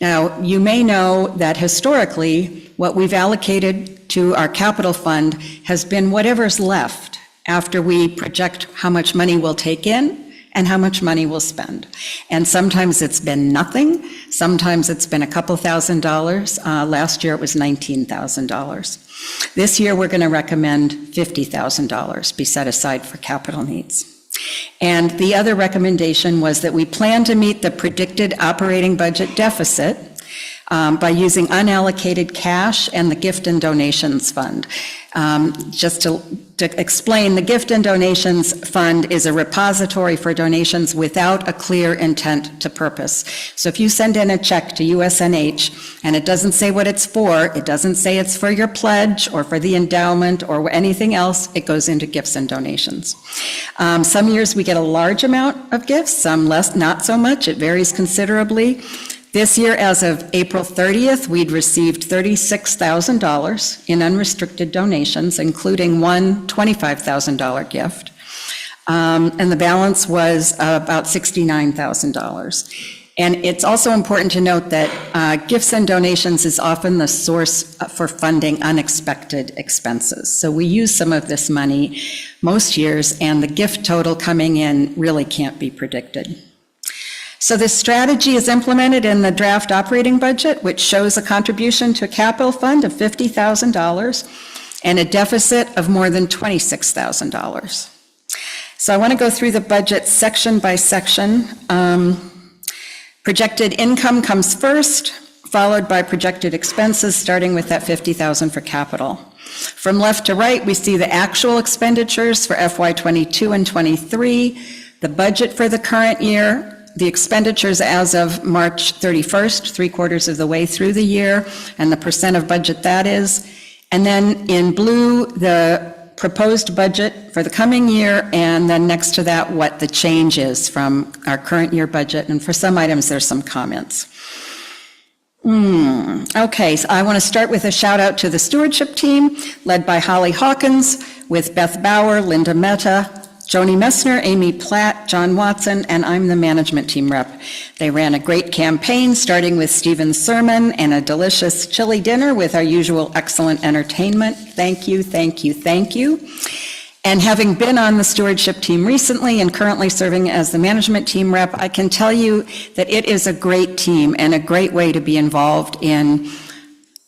Now, you may know that historically, what we've allocated to our capital fund has been whatever's left after we project how much money we'll take in and how much money we'll spend. And sometimes it's been nothing, sometimes it's been a couple $1,000s. Last year it was $19,000. This year we're going to recommend $50,000 be set aside for capital needs. And the other recommendation was that we plan to meet the predicted operating budget deficit by using unallocated cash and the gift and donations fund. Just to to explain, the Gift and Donations Fund is a repository for donations without a clear intent to purpose. So if you send in a check to USNH and it doesn't say what it's for, it doesn't say it's for your pledge or for the endowment or anything else, it goes into gifts and donations. Some years we get a large amount of gifts, some less, not so much. It varies considerably. This year, as of April 30th, we'd received $36,000 in unrestricted donations, including one $25,000 gift. And the balance was about $69,000. And it's also important to note that gifts and donations is often the source for funding unexpected expenses. So we use some of this money most years, and the gift total coming in really can't be predicted. So this strategy is implemented in the draft operating budget, which shows a contribution to a capital fund of $50,000 and a deficit of more than $26,000. So I want to go through the budget section by section. Projected income comes first, followed by projected expenses, starting with that $50,000 for capital. From left to right, we see the actual expenditures for FY22 and 23, the budget for the current year, the expenditures as of March 31st, 3/4 of the way through the year, and the percent of budget that is. And then in blue, the proposed budget for the coming year, and then next to that, what the change is from our current year budget. And for some items, there's some comments. Okay, so I want to start with a shout out to the stewardship team, led by Holly Hawkins, with Beth Bauer, Linda Mehta, Joni Messner, Amy Platt, John Watson, and I'm the management team rep. They ran a great campaign, starting with Stephen's sermon and a delicious chili dinner with our usual excellent entertainment. Thank you, thank you, thank you. And having been on the stewardship team recently and currently serving as the management team rep, I can tell you that it is a great team and a great way to be involved in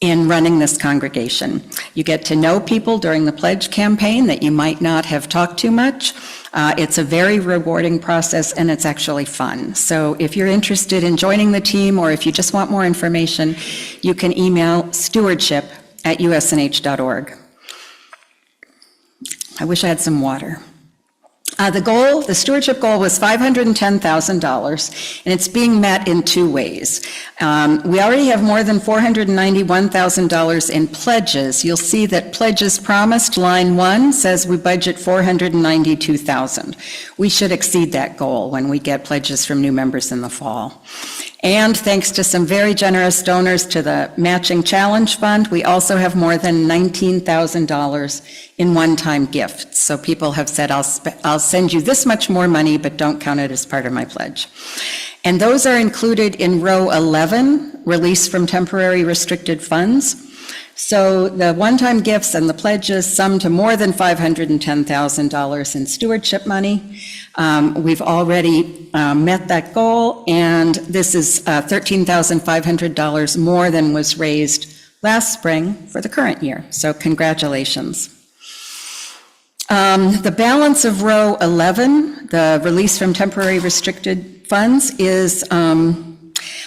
running this congregation. You get to know people during the pledge campaign that you might not have talked to much. It's a very rewarding process, and it's actually fun. So if you're interested in joining the team, or if you just want more information, you can email stewardship@usnh.org. I wish I had some water. The stewardship goal was $510,000, and it's being met in two ways. We already have more than $491,000 in pledges. You'll see that pledges promised, line 1, says we budget $492,000. We should exceed that goal when we get pledges from new members in the fall. And thanks to some very generous donors to the Matching Challenge Fund, we also have more than $19,000 in one-time gifts. So people have said, I'll send you this much more money, but don't count it as part of my pledge. And those are included in row 11, release from temporary restricted funds. So the one-time gifts and the pledges sum to more than $510,000 in stewardship money. We've already met that goal, and this is $13,500 more than was raised last spring for the current year. So congratulations. The balance of row 11, the release from temporary restricted funds, is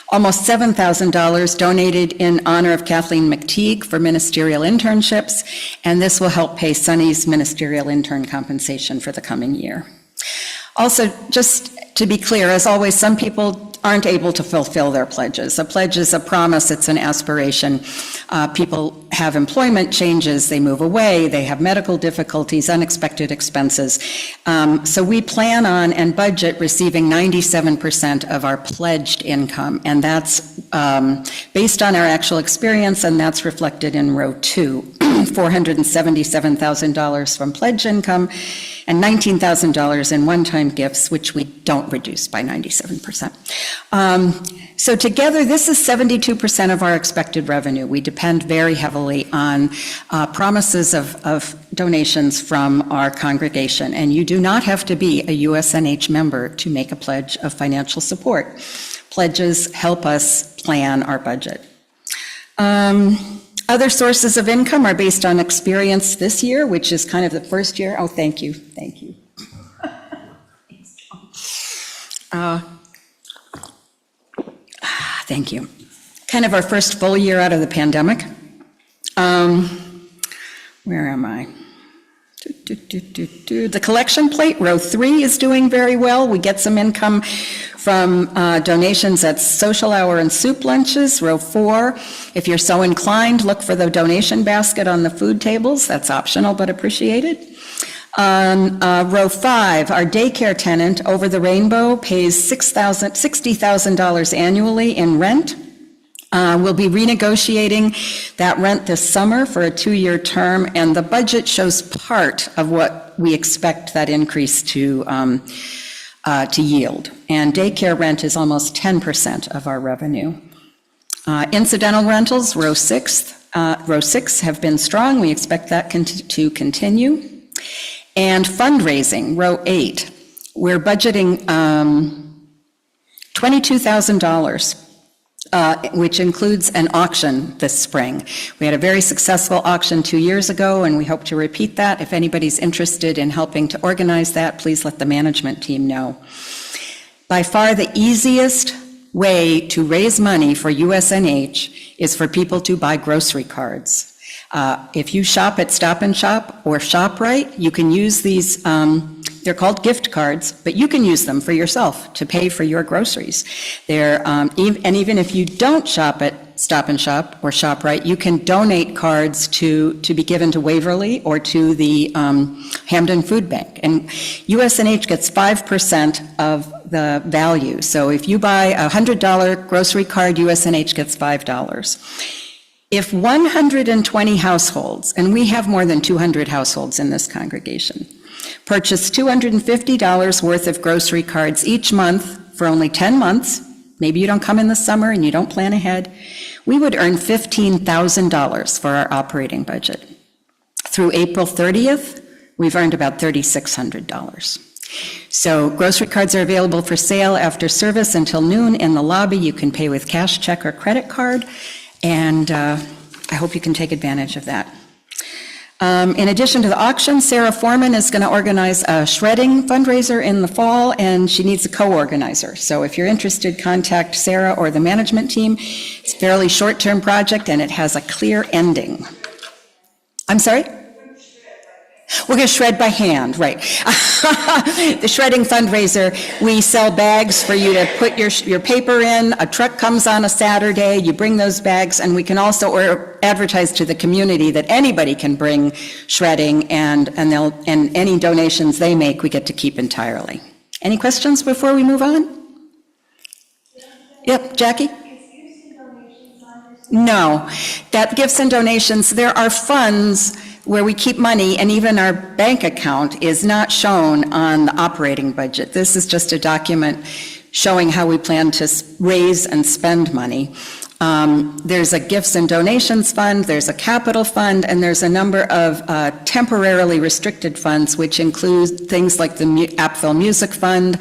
almost $7,000 donated in honor of Kathleen McTeague for ministerial internships, and this will help pay Sunny's ministerial intern compensation for the coming year. Also, just to be clear, as always, some people aren't able to fulfill their pledges. A pledge is a promise, it's an aspiration. People have employment changes, they move away, they have medical difficulties, unexpected expenses. So we plan on and budget receiving 97% of our pledged income, and that's based on our actual experience, and that's reflected in row 2, $477,000 from pledge income and $19,000 in one-time gifts, which we don't reduce by 97%. So together, this is 72% of our expected revenue. We depend very heavily on promises of donations from our congregation, and you do not have to be a USNH member to make a pledge of financial support. Pledges help us plan our budget. Other sources of income are based on experience this year, which is kind of the first year. Oh, thank you, thank you. Thank you. Kind of our first full year out of the pandemic. Where am I? The collection plate, row 3, is doing very well. We get some income from donations at social hour and soup lunches. Row 4, if you're so inclined, look for the donation basket on the food tables. That's optional but appreciated. On row 5, our daycare tenant, Over the Rainbow, pays $60,000 annually in rent. We'll be renegotiating that rent this summer for a 2-year term, and the budget shows part of what we expect that increase to yield. And daycare rent is almost 10% of our revenue. Incidental rentals, row 6, have been strong. We expect that to continue. And fundraising, row 8, we're budgeting $22,000. Which includes an auction this spring. We had a very successful auction 2 years ago, and we hope to repeat that. If anybody's interested in helping to organize that, please let the management team know. By far the easiest way to raise money for USNH is for people to buy grocery cards. If you shop at Stop and Shop or ShopRite, you can use these, they're called gift cards, but you can use them for yourself to pay for your groceries. And even if you don't shop at Stop and Shop or ShopRite, you can donate cards to be given to Waverly or to the Hamden Food Bank. And USNH gets 5% of the value. So if you buy a $100 grocery card, USNH gets $5. If 120 households, and we have more than 200 households in this congregation, purchase $250 worth of grocery cards each month for only 10 months, maybe you don't come in the summer and you don't plan ahead, we would earn $15,000 for our operating budget. Through April 30th, we've earned about $3,600. So grocery cards are available for sale after service until noon in the lobby. You can pay with cash, check, or credit card. And I hope you can take advantage of that. In addition to the auction, Sarah Foreman is going to organize a shredding fundraiser in the fall, and she needs a co-organizer. So if you're interested, contact Sarah or the management team. It's a fairly short-term project, and it has a clear ending. I'm sorry? We're going to shred by hand, right. The shredding fundraiser, we sell bags for you to put your paper in. A truck comes on a Saturday, you bring those bags, and we can also advertise to the community that anybody can bring shredding, and any donations they make, we get to keep entirely. Any questions before we move on? Yep, Jackie? No, that gifts and donations, there are funds where we keep money, and even our bank account is not shown on the operating budget. This is just a document showing how we plan to raise and spend money. There's a gifts and donations fund, there's a capital fund, and there's a number of temporarily restricted funds, which include things like the Apfel Music Fund,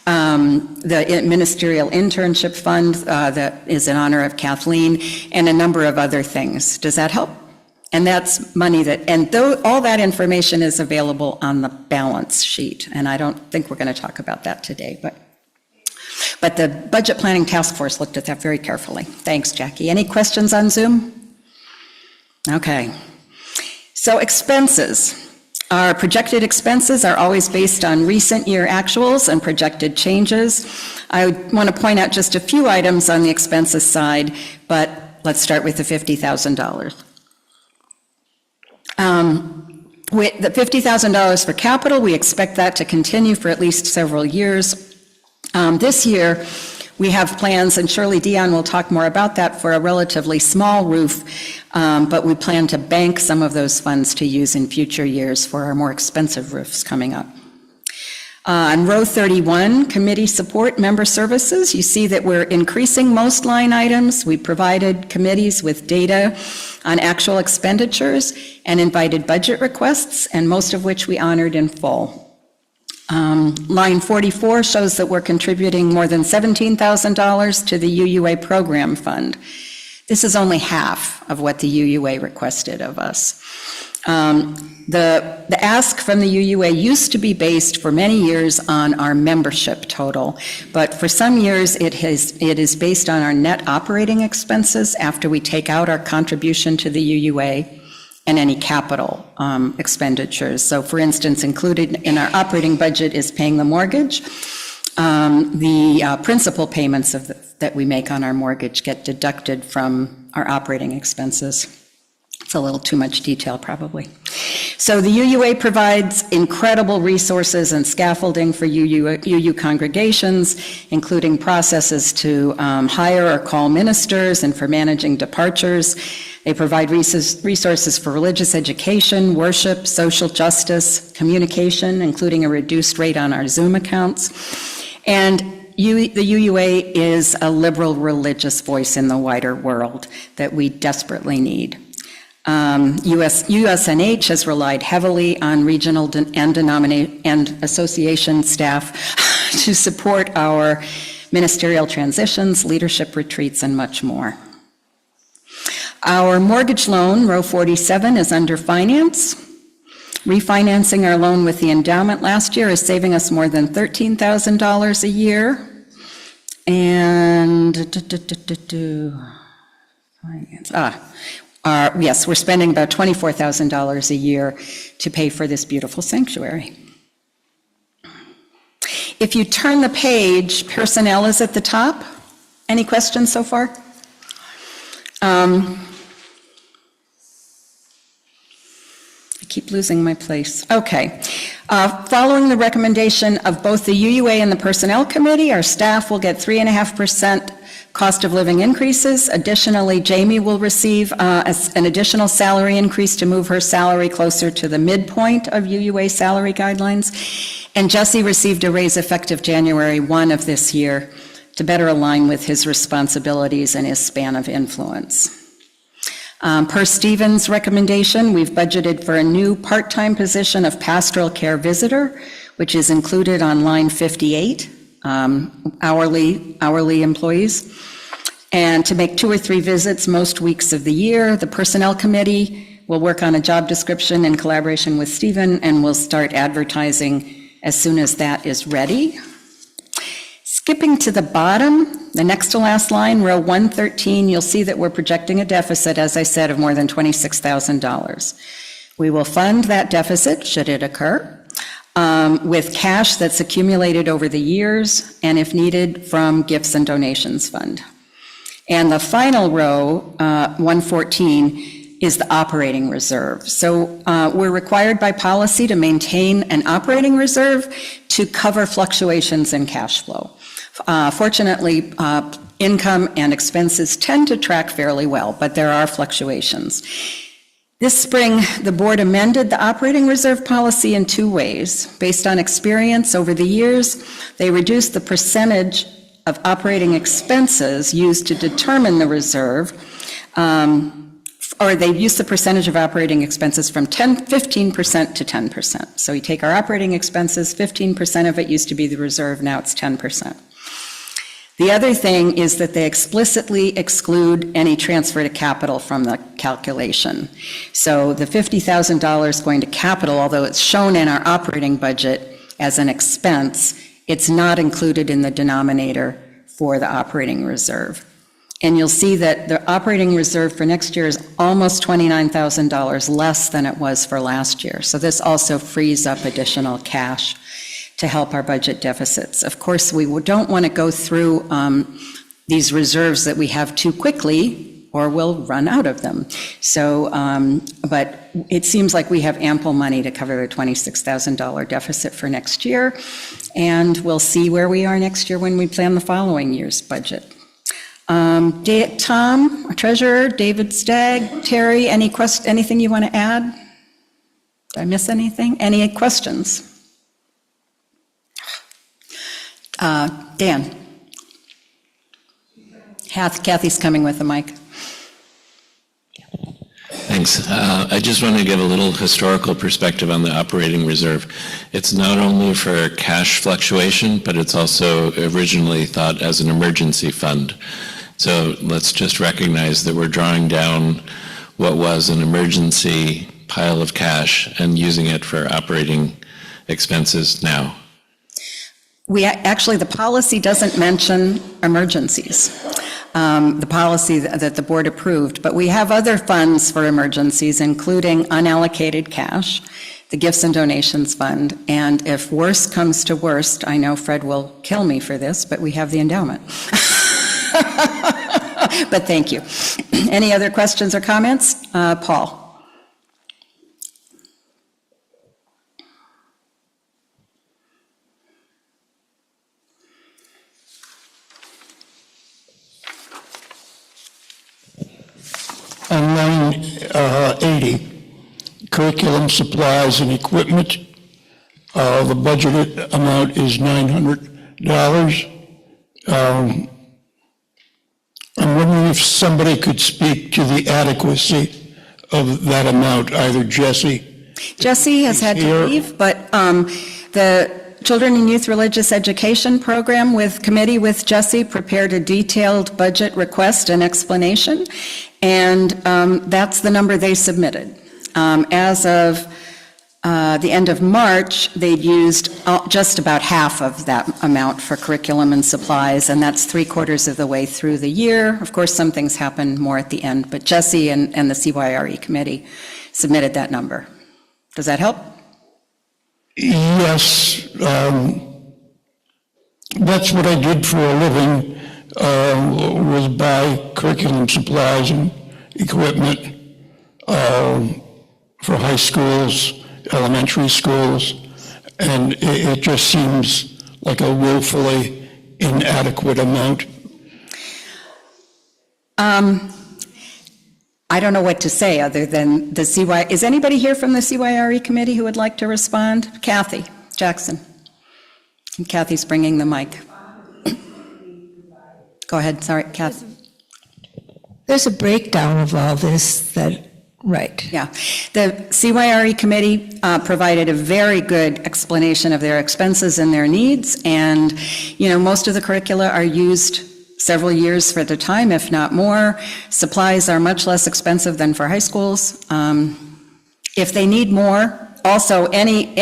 the Ministerial Internship Fund that is in honor of Kathleen, and a number of other things. Does that help? And that's money all that information is available on the balance sheet, and I don't think we're going to talk about that today, but the Budget Planning Task Force looked at that very carefully. Thanks, Jackie. Any questions on Zoom? Okay. So expenses. Our projected expenses are always based on recent year actuals and projected changes. I want to point out just a few items on the expenses side, but let's start with the $50,000. With the $50,000 for capital, we expect that to continue for at least several years. This year, we have plans, and Shirley Dion will talk more about that, for a relatively small roof, but we plan to bank some of those funds to use in future years for our more expensive roofs coming up. On row 31, committee support, member services, you see that we're increasing most line items. We provided committees with data on actual expenditures and invited budget requests, and most of which we honored in full. Line 44 shows that we're contributing more than $17,000 to the UUA program fund. This is only half of what the UUA requested of us. The ask from the UUA used to be based for many years on our membership total, but for some years it is based on our net operating expenses after we take out our contribution to the UUA and any capital expenditures. So for instance, included in our operating budget is paying the mortgage. The principal payments that we make on our mortgage get deducted from our operating expenses. It's a little too much detail, probably. So the UUA provides incredible resources and scaffolding for UU congregations, including processes to hire or call ministers and for managing departures. They provide resources for religious education, worship, social justice, communication, including a reduced rate on our Zoom accounts. And the UUA is a liberal religious voice in the wider world that we desperately need. USNH has relied heavily on regional and association staff to support our ministerial transitions, leadership retreats, and much more. Our mortgage loan, row 47, is under finance. Refinancing our loan with the endowment last year is saving us more than $13,000 a year. And yes, we're spending about $24,000 a year to pay for this beautiful sanctuary. If you turn the page, personnel is at the top. Any questions so far? I keep losing my place. Okay. Following the recommendation of both the UUA and the Personnel Committee, our staff will get 3.5% cost of living increases. Additionally, Jamie will receive an additional salary increase to move her salary closer to the midpoint of UUA salary guidelines. And Jesse received a raise effective January 1 of this year to better align with his responsibilities and his span of influence. Per Stephen's recommendation, we've budgeted for a new part-time position of pastoral care visitor, which is included on line 58, hourly employees, and to make 2 or 3 visits most weeks of the year. The Personnel Committee will work on a job description in collaboration with Stephen, and we'll start advertising as soon as that is ready. Skipping to the bottom, the next to last line, row 113, you'll see that we're projecting a deficit, as I said, of more than $26,000. We will fund that deficit, should it occur, with cash that's accumulated over the years, and if needed, from gifts and donations fund. And the final row, 114, is the operating reserve. So we're required by policy to maintain an operating reserve to cover fluctuations in cash flow. Fortunately, income and expenses tend to track fairly well, but there are fluctuations. This spring, the board amended the operating reserve policy in 2 ways. Based on experience over the years, they reduced the percentage of operating expenses used to determine the reserve, or they used the percentage of operating expenses from 15% to 10%. So you take our operating expenses, 15% of it used to be the reserve, now it's 10%. The other thing is that they explicitly exclude any transfer to capital from the calculation. So the $50,000 going to capital, although it's shown in our operating budget as an expense, it's not included in the denominator for the operating reserve. And you'll see that the operating reserve for next year is almost $29,000 less than it was for last year. So this also frees up additional cash to help our budget deficits. Of course, we don't want to go through these reserves that we have too quickly, or we'll run out of them. So, but it seems like we have ample money to cover the $26,000 deficit for next year, and we'll see where we are next year when we plan the following year's budget. Tom, our treasurer, David Stagg, Terry, anything you want to add? Did I miss anything? Any questions? Dan. Kathy's coming with the mic. Thanks. I just want to give a little historical perspective on the operating reserve. It's not only for cash fluctuation, but it's also originally thought as an emergency fund. So let's just recognize that we're drawing down what was an emergency pile of cash and using it for operating expenses now. Actually, the policy doesn't mention emergencies. the policy that the board approved. But we have other funds for emergencies, including unallocated cash, the Gifts and Donations Fund, and if worse comes to worst, I know Fred will kill me for this, but we have the endowment. But thank you. Any other questions or comments? Paul? On line 80, curriculum supplies and equipment, the budgeted amount is $900. I'm wondering if somebody could speak to the adequacy of that amount, either Jesse. Jesse has had to leave, but the Children and Youth Religious Education Program committee with Jesse prepared a detailed budget request and explanation, and that's the number they submitted. As of the end of March, they'd used just about half of that amount for curriculum and supplies, and that's 3/4 of the way through the year. Of course, some things happen more at the end, but Jesse and the CYRE committee submitted that number. Does that help? Yes, that's what I did for a living, was buy curriculum supplies and equipment for high schools, elementary schools, and it just seems like a woefully inadequate amount. I don't know what to say other than the is anybody here from the CYRE committee who would like to respond? Kathy Jackson. And Kathy's bringing the mic. Go ahead, sorry, Kathy. There's a breakdown of all this right. Yeah, the CYRE committee provided a very good explanation of their expenses and their needs, and, most of the curricula are used several years for the time, if not more. Supplies are much less expensive than for high schools. If they need more, also, any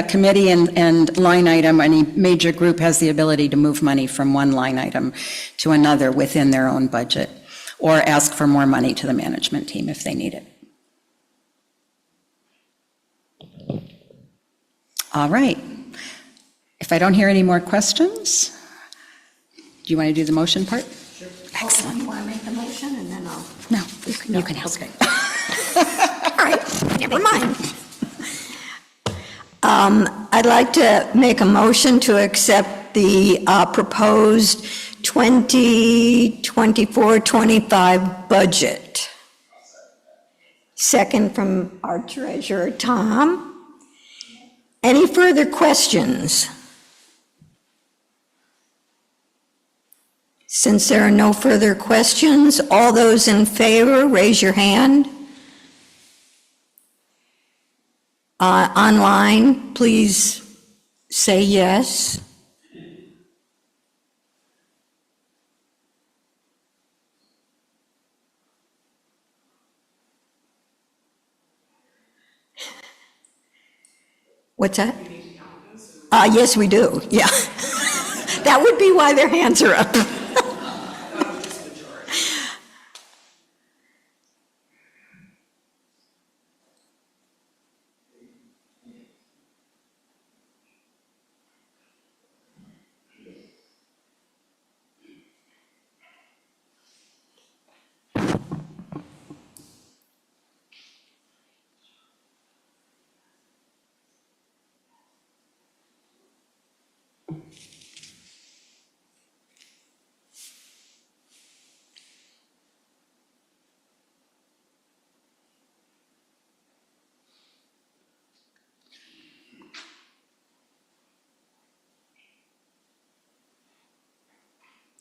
committee and line item, any major group has the ability to move money from one line item to another within their own budget, or ask for more money to the management team if they need it. All right. If I don't hear any more questions, do you want to do the motion part? Sure. Excellent. You want to make the motion and then I'll... No, you can help. Okay. All right, never mind. I'd like to make a motion to accept the proposed 2024-25 budget. Second from our treasurer, Tom. Any further questions? Since there are no further questions, all those in favor, raise your hand. Online, please say yes. What's that? Yes, we do, yeah. That would be why their hands are up.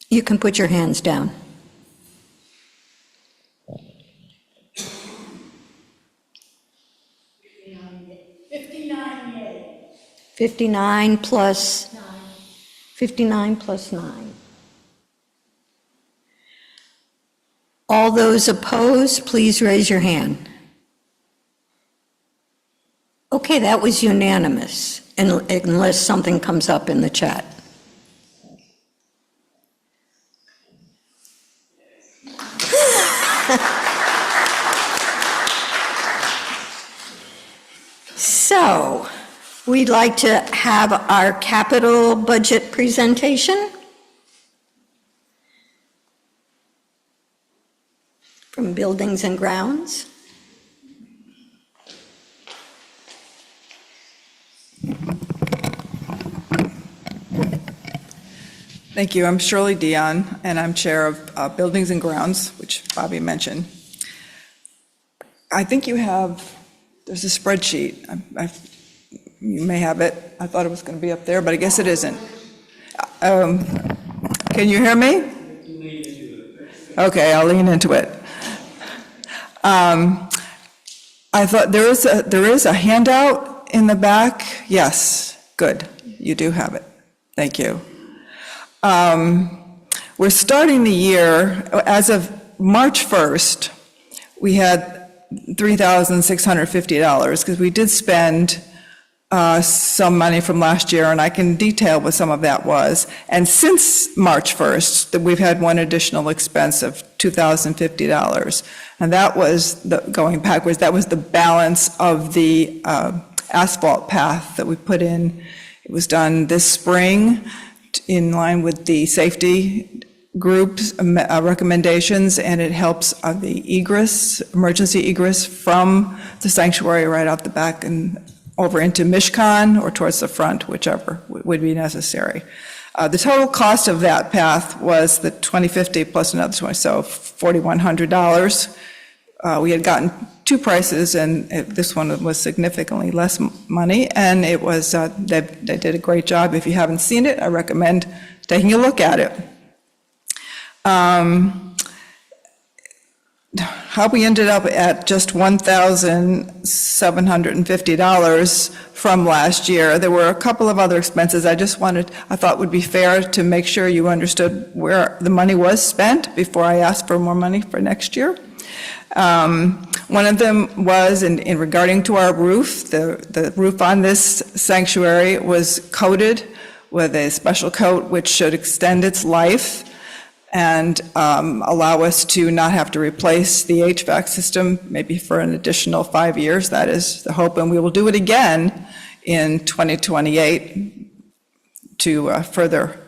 You can put your hands down. Fifty-nine plus 59 plus 9. All those opposed, please raise your hand. Okay, that was unanimous, unless something comes up in the chat. We'd like to have our capital budget presentation from Buildings and Grounds. Thank you. I'm Shirley Dion, and I'm Chair of Buildings and Grounds, which Bobby mentioned. I think you have, there's a spreadsheet. You may have it. I thought it was going to be up there, but I guess it isn't. Can you hear me? Okay, I'll lean into it. I thought there is a handout in the back. Yes, good. You do have it. Thank you. We're starting the year, as of March 1st, we had $3,650 because we did spend some money from last year, and I can detail what some of that was. And since March 1st, we've had one additional expense of $2,050. And that was, going backwards, that was the balance of the asphalt path that we put in. It was done this spring in line with the safety group's recommendations, and it helps the egress, emergency egress from the sanctuary right out the back and over into Mishkan or towards the front, whichever would be necessary. The total cost of that path was the $2,050 plus another $20, so $4,100. We had gotten two prices, and this one was significantly less money, and it was, they did a great job. If you haven't seen it, I recommend taking a look at it. How we ended up at just $1,750 from last year. There were a couple of other expenses I thought would be fair to make sure you understood where the money was spent before I asked for more money for next year. One of them was in regarding to our roof. The roof on this sanctuary was coated with a special coat which should extend its life and allow us to not have to replace the HVAC system maybe for an additional 5 years. That is the hope, and we will do it again in 2028 to further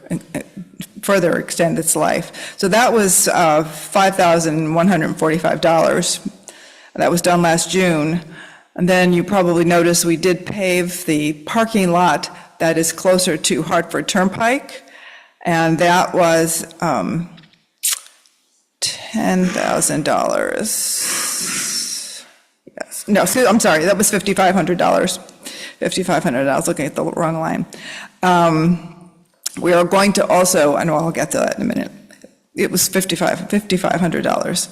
extend its life. So that was $5,145. That was done last June. And then you probably noticed we did pave the parking lot that is closer to Hartford Turnpike, and that was $10,000. Yes, no, I'm sorry, that was $5,500. $5,500, I was looking at the wrong line. We are going to also, I know I'll get to that in a minute. It was $5,500.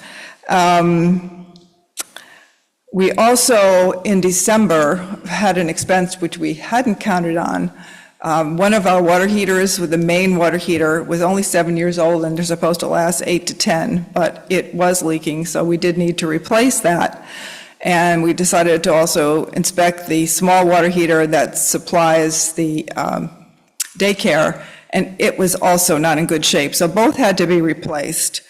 We also, in December, had an expense which we hadn't counted on. One of our water heaters, with the main water heater, was only 7 years old, and they're supposed to last 8 to 10, but it was leaking, so we did need to replace that. And we decided to also inspect the small water heater that supplies the daycare, and it was also not in good shape. So both had to be replaced.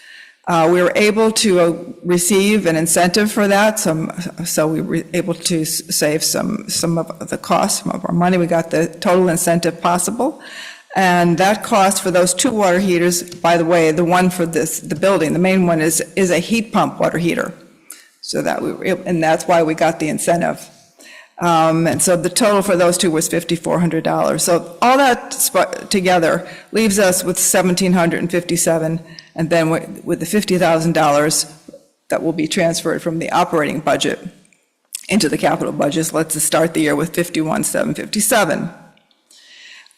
We were able to receive an incentive for that, so we were able to save some of the cost, some of our money. We got the total incentive possible. And that cost for those two water heaters, by the way, the one for the building, the main one is a heat pump water heater. So and that's why we got the incentive. And so the total for those two was $5,400. So all that together leaves us with $1,757, and then with the $50,000 that will be transferred from the operating budget into the capital budget. Let's start the year with $51,757.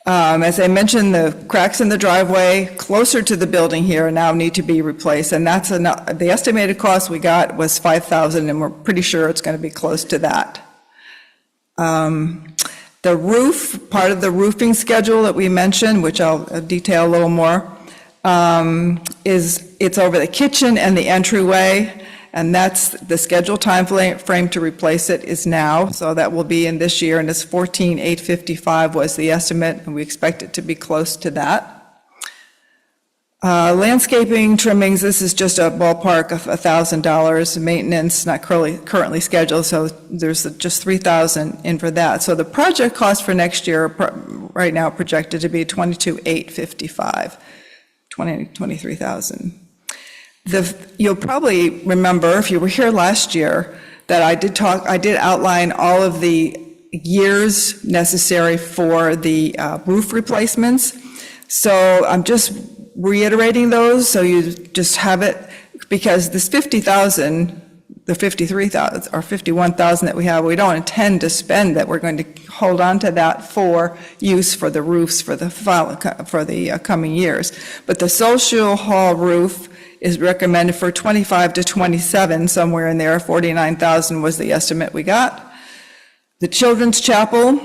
As I mentioned, the cracks in the driveway closer to the building here now need to be replaced, and that's the estimated cost we got was $5,000, and we're pretty sure it's going to be close to that. The roof, part of the roofing schedule that we mentioned, which I'll detail a little more, it's over the kitchen and the entryway, and that's the scheduled time frame to replace it is now, so that will be in this year, and it's $14,855 was the estimate, and we expect it to be close to that. Landscaping trimmings, this is just a ballpark of $1,000. Maintenance, not currently scheduled, so there's just $3,000 in for that. So the project cost for next year, right now projected to be $22,855, $23,000. You'll probably remember, if you were here last year, that I did outline all of the years necessary for the roof replacements. So I'm just reiterating those, so you just have it, because this 50,000, the 53,000 or 51,000 that we have, we don't intend to spend that. We're going to hold on to that for use for the roofs for the coming years. But the social hall roof is recommended for 25 to 27, somewhere in there. 49,000 was the estimate we got. The Children's Chapel,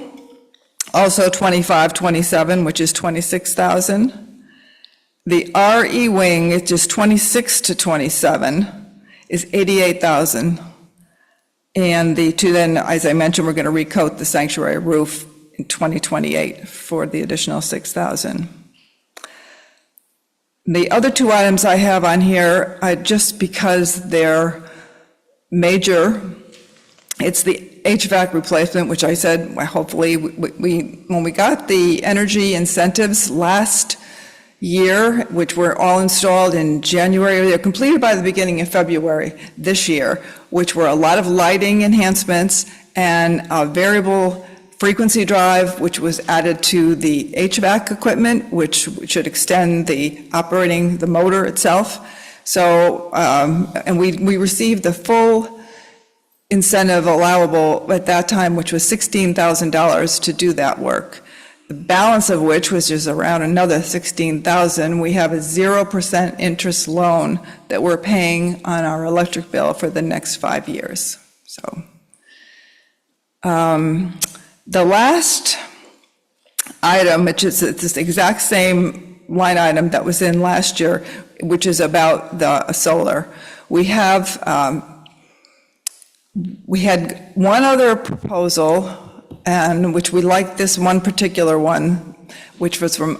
also 25, 27, which is 26,000. The RE wing, it's just 26 to 27, is 88,000. And then, as I mentioned, we're going to recoat the sanctuary roof in 2028 for the additional 6,000. The other two items I have on here, just because they're major, it's the HVAC replacement, which I said, hopefully, when we got the energy incentives last year, which were all installed in January, they're completed by the beginning of February this year, which were a lot of lighting enhancements and a variable frequency drive, which was added to the HVAC equipment, which should extend the motor itself. So, and we received the full incentive allowable at that time, which was $16,000 to do that work. The balance of which was just around another $16,000. We have a 0% interest loan that we're paying on our electric bill for the next 5 years. So, the last item, which is this exact same line item that was in last year, which is about the solar. We had one other proposal, and which we liked this one particular one, which was from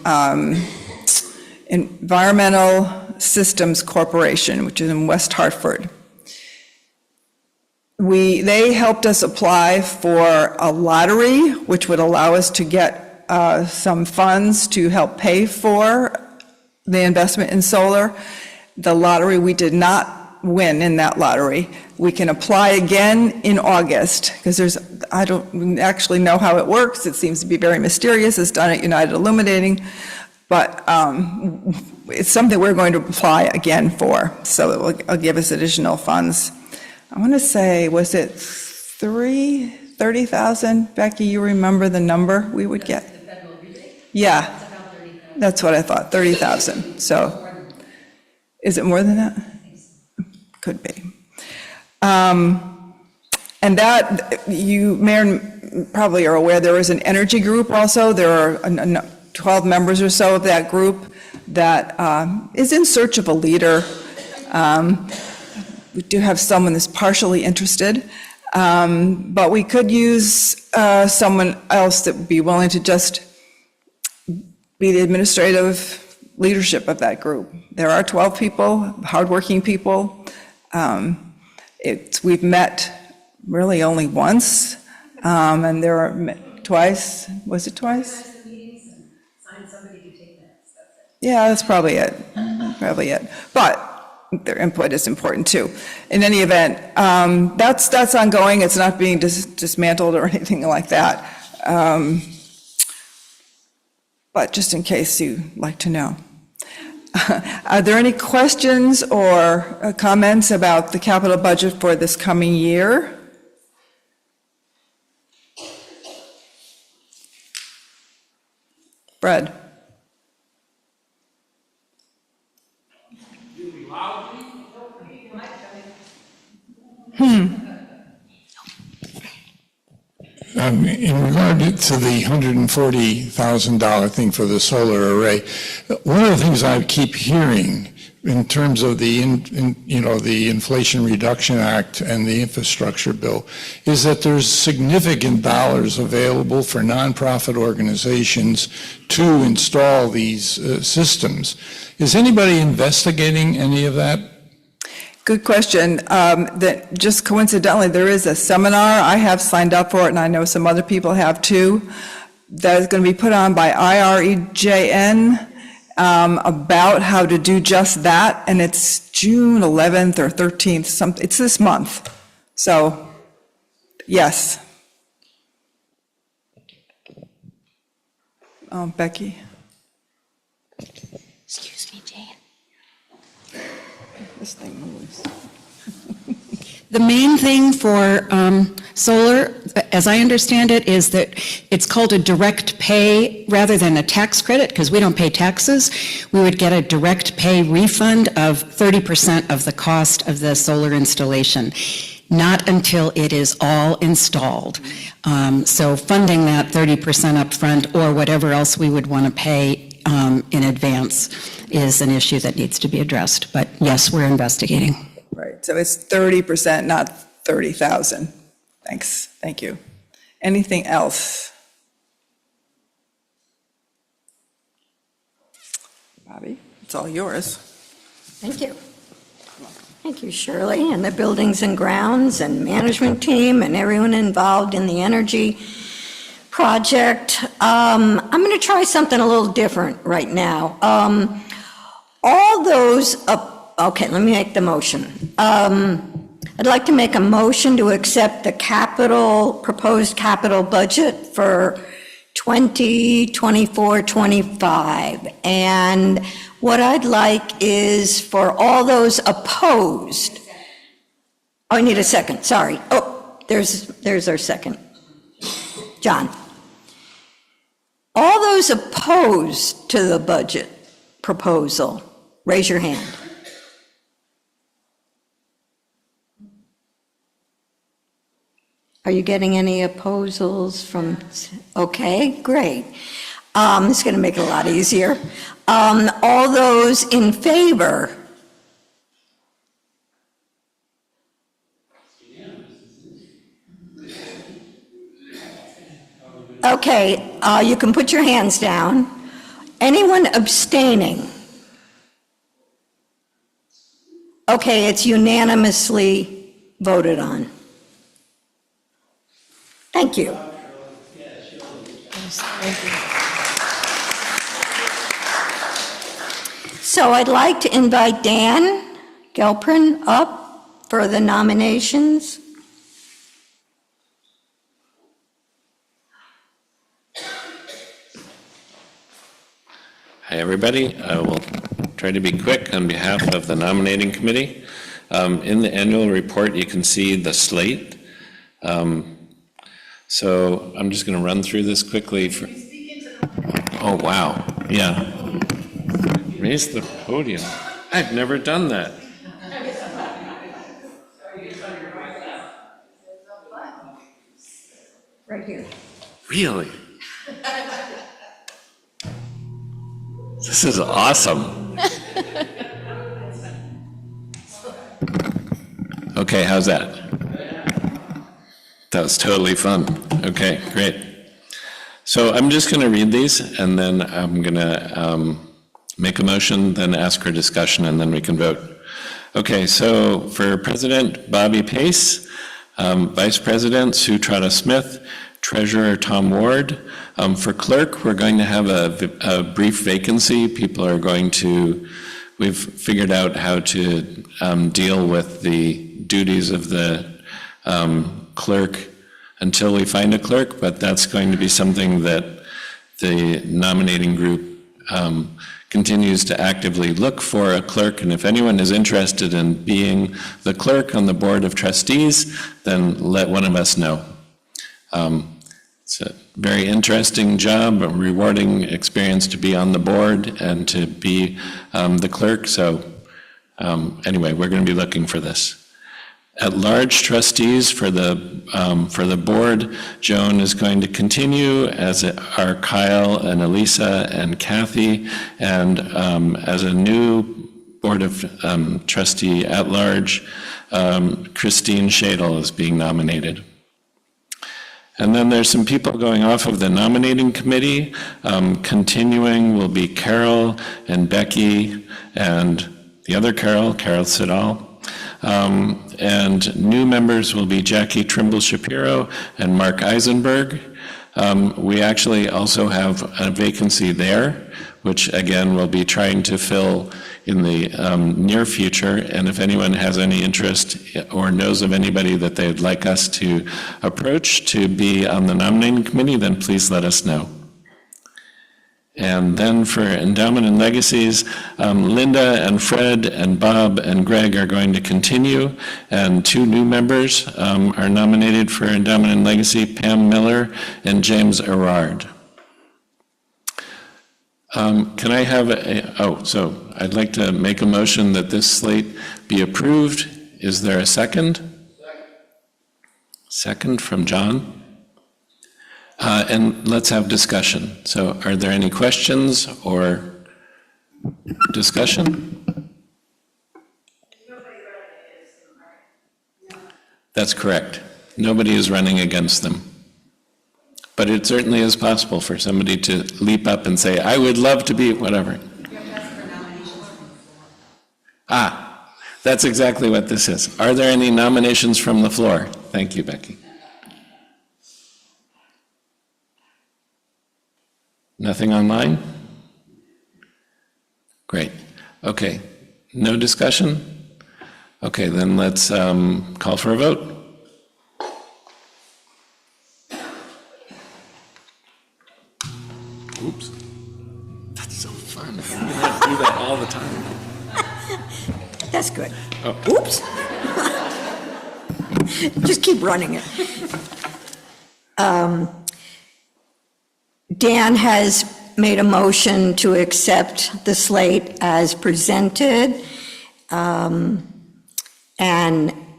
Environmental Systems Corporation, which is in West Hartford. They helped us apply for a lottery, which would allow us to get some funds to help pay for the investment in solar. The lottery, we did not win in that lottery. We can apply again in August, because I don't actually know how it works. It seems to be very mysterious. It's done at United Illuminating, but it's something we're going to apply again for, so it will give us additional funds. I want to say, was it 30,000? Becky, you remember the number we would get? The federal rebate? Yeah, It's about 30,000. that's what I thought, 30,000. So, is it more than that? Could be. And that, you probably are aware, there is an energy group also. There are 12 members or so of that group that is in search of a leader. We do have someone that's partially interested, but we could use someone else that would be willing to just be the administrative leadership of that group. There are 12 people, hardworking people. We've met really only once, and there are twice. Was it twice? Find somebody to take minutes, that's it. Yeah, that's probably it. But their input is important too. In any event, that's ongoing. It's not being dismantled or anything like that. But just in case you'd like to know. Are there any questions or comments about the capital budget for this coming year? Fred? In regard to the $140,000 thing for the solar array, one of the things I keep hearing in terms of the, the Inflation Reduction Act and the infrastructure bill, is that there's significant dollars available for nonprofit organizations to install these systems. Is anybody investigating any of that? Good question. That just coincidentally, there is a seminar. I have signed up for it, and I know some other people have too, that is going to be put on by IREJN about how to do just that, and it's June 11th or 13th. It's this month. So, yes. Becky? Excuse me, Jane. This thing moves. The main thing for solar, as I understand it, is that it's called a direct pay rather than a tax credit, because we don't pay taxes. We would get a direct pay refund of 30% of the cost of the solar installation, not until it is all installed. So funding that 30% upfront or whatever else we would want to pay in advance is an issue that needs to be addressed. But yes, we're investigating. Right, so it's 30%, not 30,000. Thanks, thank you. Anything else? Bobby, it's all yours. Thank you. Thank you, Shirley, and the Buildings and Grounds and management team and everyone involved in the energy project. I'm going to try something a little different right now. All those, okay, let me make the motion. I'd like to make a motion to accept the proposed capital budget for 2024-25. And what I'd like is for all those opposed. Oh, I need a second, sorry. Oh, there's our second. John. All those opposed to the budget proposal, raise your hand. Are you getting any opposals from, okay, great. This is going to make it a lot easier. All those in favor? Okay, you can put your hands down. Anyone abstaining? Okay, it's unanimously voted on. Thank you. So I'd like to invite Dan Gelprin up for the nominations. Hi, everybody. I will try to be quick on behalf of the nominating committee. In the annual report, you can see the slate. So I'm just going to run through this quickly. Oh, wow. Yeah. Raise the podium. I've never done that. Right here. Really? This is awesome. Okay, how's that? That was totally fun. Okay, great. So I'm just going to read these, and then I'm going to make a motion, then ask for discussion, and then we can vote. Okay, so for President, Bobby Pace. Vice President, Sue Trotta-Smith. Treasurer, Tom Ward. For clerk, we're going to have a brief vacancy. People are going to, we've figured out how to deal with the duties of the clerk until we find a clerk, but that's going to be something that the nominating group continues to actively look for a clerk, and if anyone is interested in being the clerk on the Board of Trustees, then let one of us know. It's a very interesting job, a rewarding experience to be on the board and to be the clerk, so anyway, we're going to be looking for this. At-large trustees for the board, Joan is going to continue, as are Kyle and Elisa and Kathy, and as a new Board of Trustee at Large, Christine Shadle is being nominated. And then there's some people going off of the nominating committee. Continuing will be Carol and Becky and the other Carol Siddall. And new members will be Jackie Trimble Shapiro and Mark Eisenberg. We actually also have a vacancy there, which again we'll be trying to fill in the near future. And if anyone has any interest or knows of anybody that they'd like us to approach to be on the nominating committee, then please let us know. And then for endowment and legacies, Linda and Fred and Bob and Greg are going to continue, and 2 new members are nominated for endowment and legacy, Pam Miller and James Erard. Can I have so I'd like to make a motion that this slate be approved. Is there a second? Second from John. And let's have discussion. So are there any questions or discussion? That's correct. Nobody is running against them. But it certainly is possible for somebody to leap up and say, I would love to be whatever. That's exactly what this is. Are there any nominations from the floor? Thank you, Becky. Nothing online? Great. Okay. No discussion? Okay, then let's call for a vote. Oops. That's so fun. We have to do that all the time. That's good. Oh. Oops. Just keep running it. Dan has made a motion to accept the slate as presented, and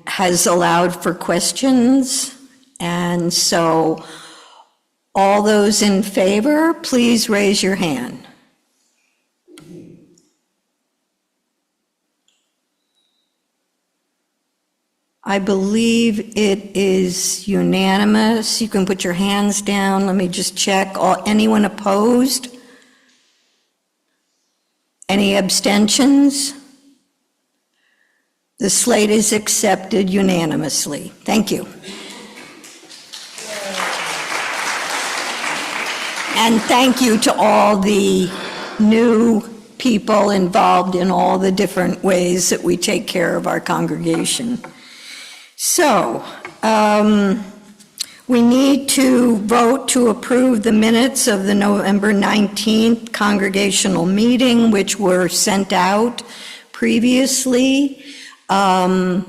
has allowed for questions. And so all those in favor, please raise your hand. I believe it is unanimous. You can put your hands down. Let me just check. Anyone opposed? Any abstentions? The slate is accepted unanimously. Thank you. And thank you to all the new people involved in all the different ways that we take care of our congregation. So, we need to vote to approve the minutes of the November 19th congregational meeting, which were sent out previously. So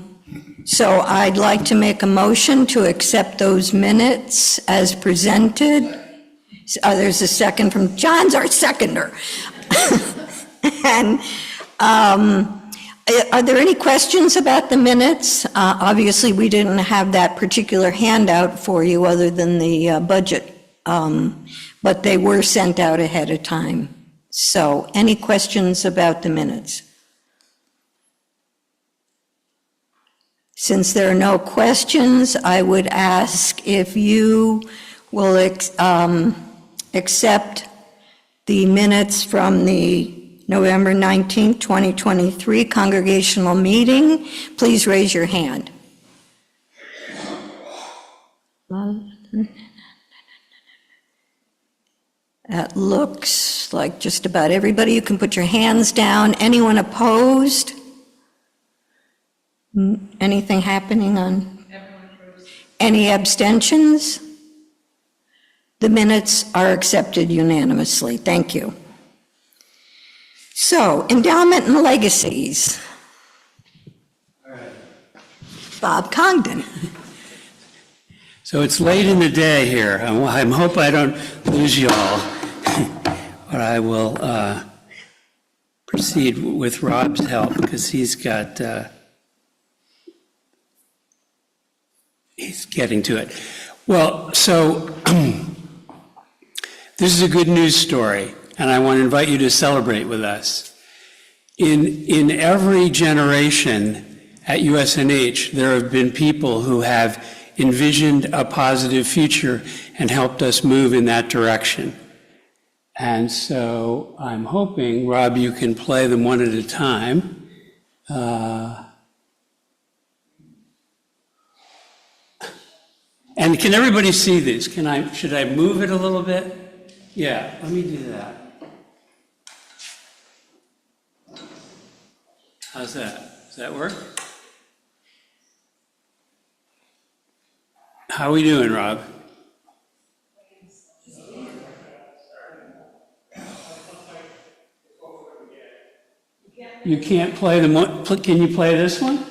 I'd like to make a motion to accept those minutes as presented. There's a second from, John's our seconder. And are there any questions about the minutes? Obviously, we didn't have that particular handout for you other than the budget, but they were sent out ahead of time. So any questions about the minutes? Since there are no questions, I would ask if you will accept the minutes from the November 19th, 2023 congregational meeting. Please raise your hand. That looks like just about everybody. You can put your hands down. Anyone opposed? Anything happening on? Any abstentions? The minutes are accepted unanimously. Thank you. So, endowment and legacies. Bob Congdon. So it's late in the day here. I hope I don't lose you all, but I will proceed with Rob's help because he's getting to it. Well, so this is a good news story, and I want to invite you to celebrate with us. in every generation at USNH, there have been people who have envisioned a positive future and helped us move in that direction. And so I'm hoping, Rob, you can play them one at a time. And can everybody see these? Should I move it a little bit? Yeah, let me do that. How's that? Does that work? How are we doing, Rob? You can't play them. Can you play this one?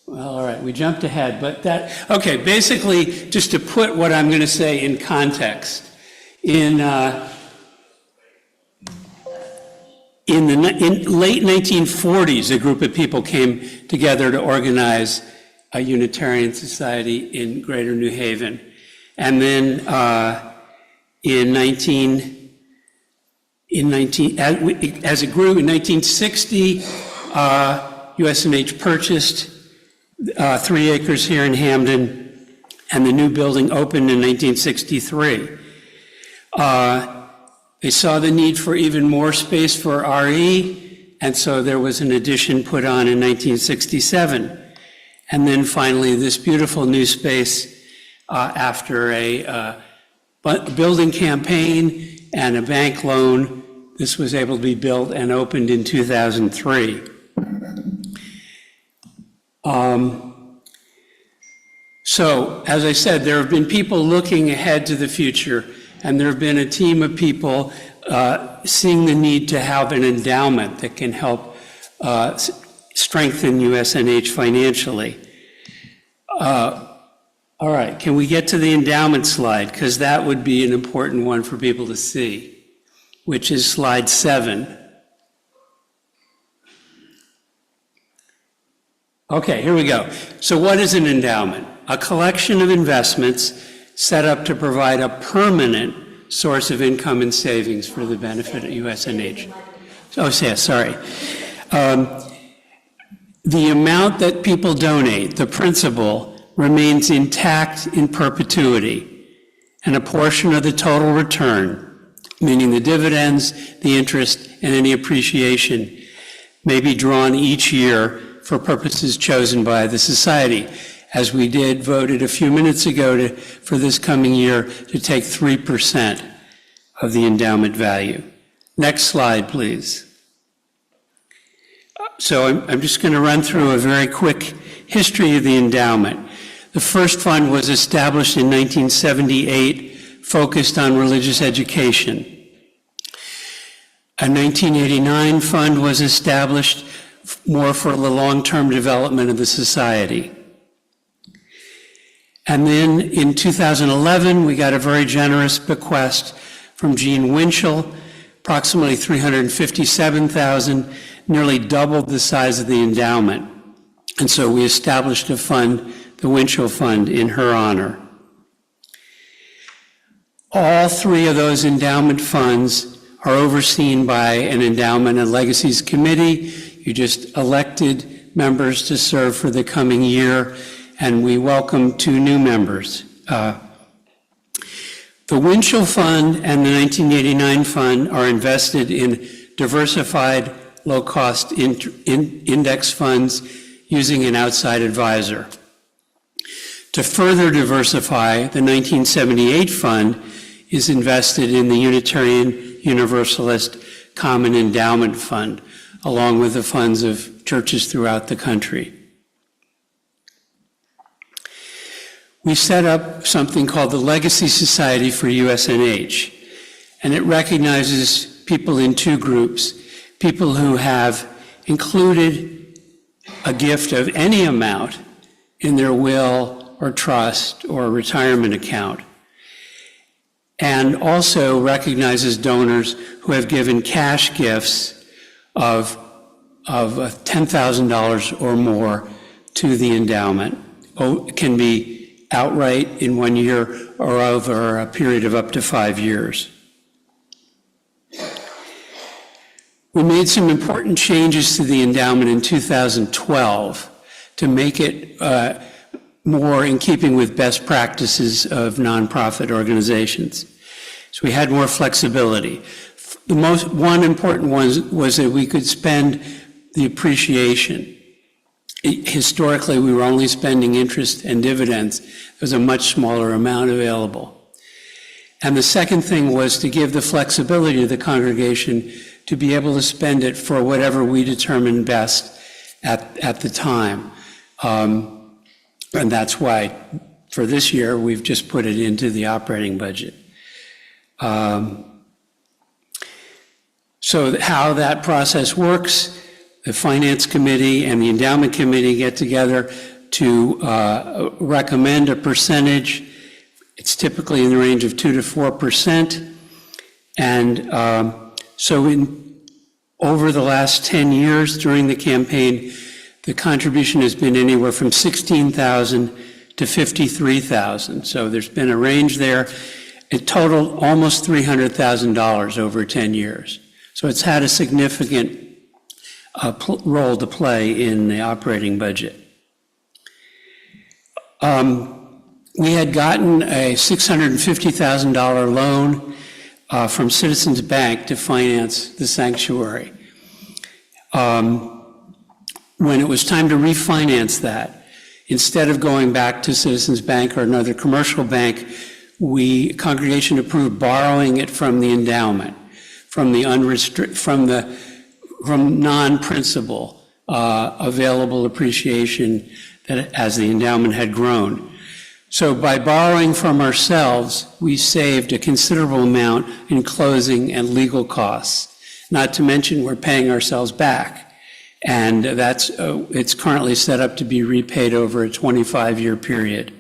Well, all right, we jumped ahead, but okay, basically, just to put what I'm going to say in context, in late 1940s, a group of people came together to organize a Unitarian society in Greater New Haven. And then as it grew in 1960, USNH purchased 3 acres here in Hamden, and the new building opened in 1963. They saw the need for even more space for RE, and so there was an addition put on in 1967. And then finally, this beautiful new space, after a building campaign and a bank loan, this was able to be built and opened in 2003. So, as I said, there have been people looking ahead to the future, and there have been a team of people seeing the need to have an endowment that can help strengthen USNH financially. All right, can we get to the endowment slide? Because that would be an important one for people to see, which is slide 7. Okay, here we go. So what is an endowment? A collection of investments set up to provide a permanent source of income and savings for the benefit of USNH. Oh, yeah, sorry. The amount that people donate, the principal, remains intact in perpetuity, and a portion of the total return, meaning the dividends, the interest, and any appreciation, may be drawn each year for purposes chosen by the society, as we voted a few minutes ago for this coming year to take 3% of the endowment value. Next slide, please. So I'm just going to run through a very quick history of the endowment. The first fund was established in 1978, focused on religious education. A 1989 fund was established more for the long-term development of the society. And then in 2011, we got a very generous bequest from Gene Winchell, approximately $357,000, nearly doubled the size of the endowment. And so we established a fund, the Winchell Fund, in her honor. All 3 of those endowment funds are overseen by an Endowment and Legacies Committee. You just elected members to serve for the coming year, and we welcome 2 new members. The Winchell Fund and the 1989 Fund are invested in diversified, low-cost index funds using an outside advisor. To further diversify, the 1978 Fund is invested in the Unitarian Universalist Common Endowment Fund, along with the funds of churches throughout the country. We set up something called the Legacy Society for USNH, and it recognizes people in 2 groups, people who have included a gift of any amount in their will or trust or retirement account, and also recognizes donors who have given cash gifts of $10,000 or more to the endowment. It can be outright in 1 year or over a period of up to 5 years. We made some important changes to the endowment in 2012 to make it more in keeping with best practices of nonprofit organizations. So we had more flexibility. One important one was that we could spend the appreciation. Historically, we were only spending interest and dividends. There was a much smaller amount available. And the second thing was to give the flexibility to the congregation to be able to spend it for whatever we determined best at the time. And that's why, for this year, we've just put it into the operating budget. So how that process works, the Finance Committee and the Endowment Committee get together to recommend a percentage. It's typically in the range of 2 to 4%. And so over the last 10 years during the campaign, the contribution has been anywhere from $16,000 to $53,000. So there's been a range there. It totaled almost $300,000 over 10 years. So it's had a significant role to play in the operating budget. We had gotten a $650,000 loan from Citizens Bank to finance the sanctuary. When it was time to refinance that, instead of going back to Citizens Bank or another commercial bank, congregation approved borrowing it from the endowment, from non-principal available appreciation that as the endowment had grown. So by borrowing from ourselves, we saved a considerable amount in closing and legal costs, not to mention we're paying ourselves back. And it's currently set up to be repaid over a 25-year period.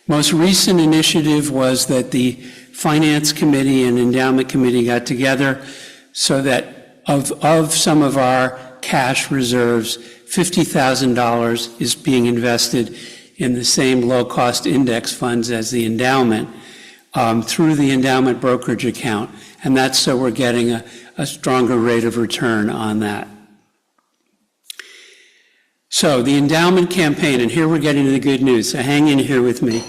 Most recent initiative was that the Finance Committee and Endowment Committee got together so that of some of our cash reserves, $50,000 is being invested in the same low-cost index funds as the endowment through the endowment brokerage account. And that's so we're getting a stronger rate of return on that. So the endowment campaign, and here we're getting to the good news, so hang in here with me.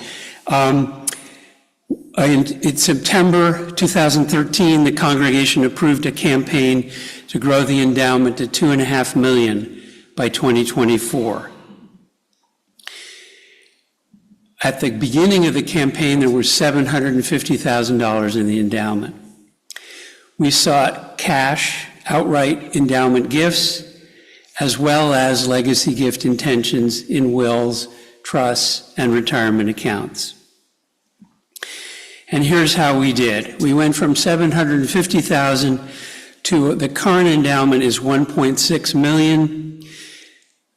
In September 2013, the congregation approved a campaign to grow the endowment to $2.5 million by 2024. At the beginning of the campaign, there was $750,000 in the endowment. We sought cash, outright endowment gifts, as well as legacy gift intentions in wills, trusts, and retirement accounts. And here's how we did. We went from $750,000 to the current endowment is $1.6 million.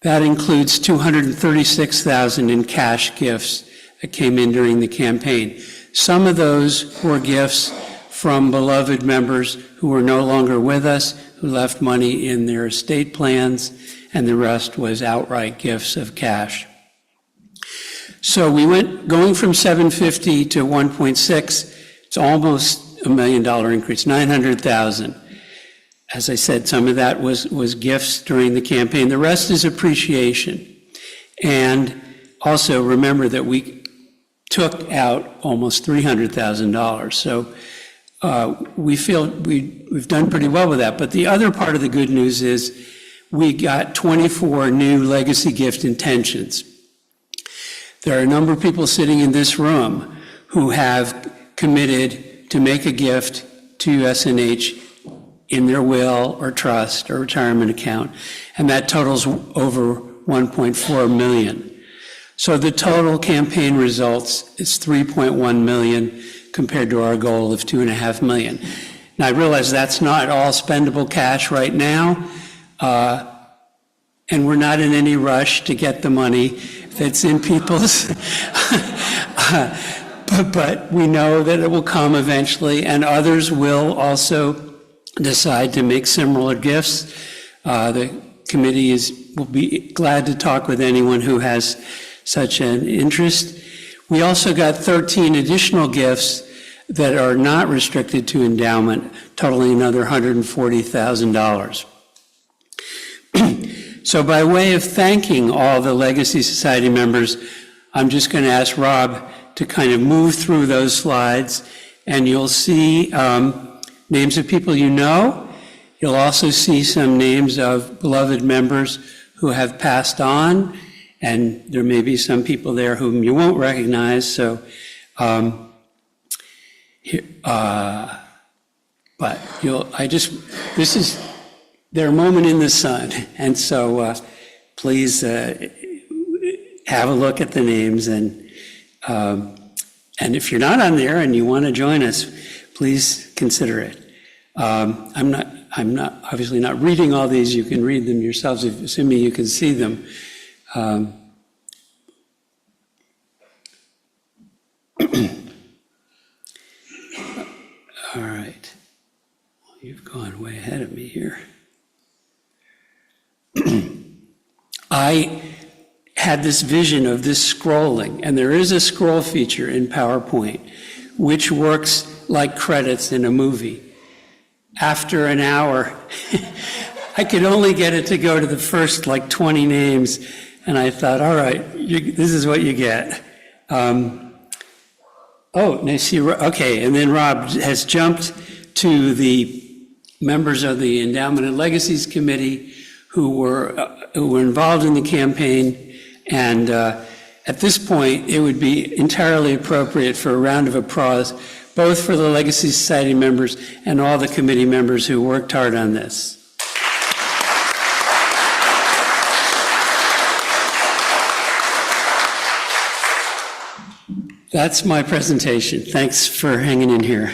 That includes $236,000 in cash gifts that came in during the campaign. Some of those were gifts from beloved members who were no longer with us, who left money in their estate plans, and the rest was outright gifts of cash. So we going from 750 to 1.6, it's almost $1 million increase, 900,000. As I said, some of that was gifts during the campaign. The rest is appreciation. And also remember that we took out almost $300,000. So we feel we've done pretty well with that. But the other part of the good news is we got 24 new legacy gift intentions. There are a number of people sitting in this room who have committed to make a gift to USNH in their will or trust or retirement account, and that totals over $1.4 million. So the total campaign results is $3.1 million compared to our goal of $2.5 million. Now, I realize that's not all spendable cash right now, and we're not in any rush to get the money that's in people's, but we know that it will come eventually, and others will also decide to make similar gifts. The committee is we'll be glad to talk with anyone who has such an interest. We also got 13 additional gifts that are not restricted to endowment, totaling another $140,000. So by way of thanking all the Legacy Society members, I'm just going to ask Rob to kind of move through those slides, and you'll see names of people you know. You'll also see some names of beloved members who have passed on, and there may be some people there whom you won't recognize. So, but this is their moment in the sun, and so please have a look at the names, and if you're not on there and you want to join us, please consider it. I'm not obviously not reading all these. You can read them yourselves, assuming you can see them. All right. You've gone way ahead of me here. I had this vision of this scrolling, and there is a scroll feature in PowerPoint, which works like credits in a movie. After an hour, I could only get it to go to the first 20 names, and I thought, all right, this is what you get. Okay, and then Rob has jumped to the members of the Endowment and Legacies Committee who were involved in the campaign, and at this point, it would be entirely appropriate for a round of applause, both for the Legacy Society members and all the committee members who worked hard on this. That's my presentation. Thanks for hanging in here.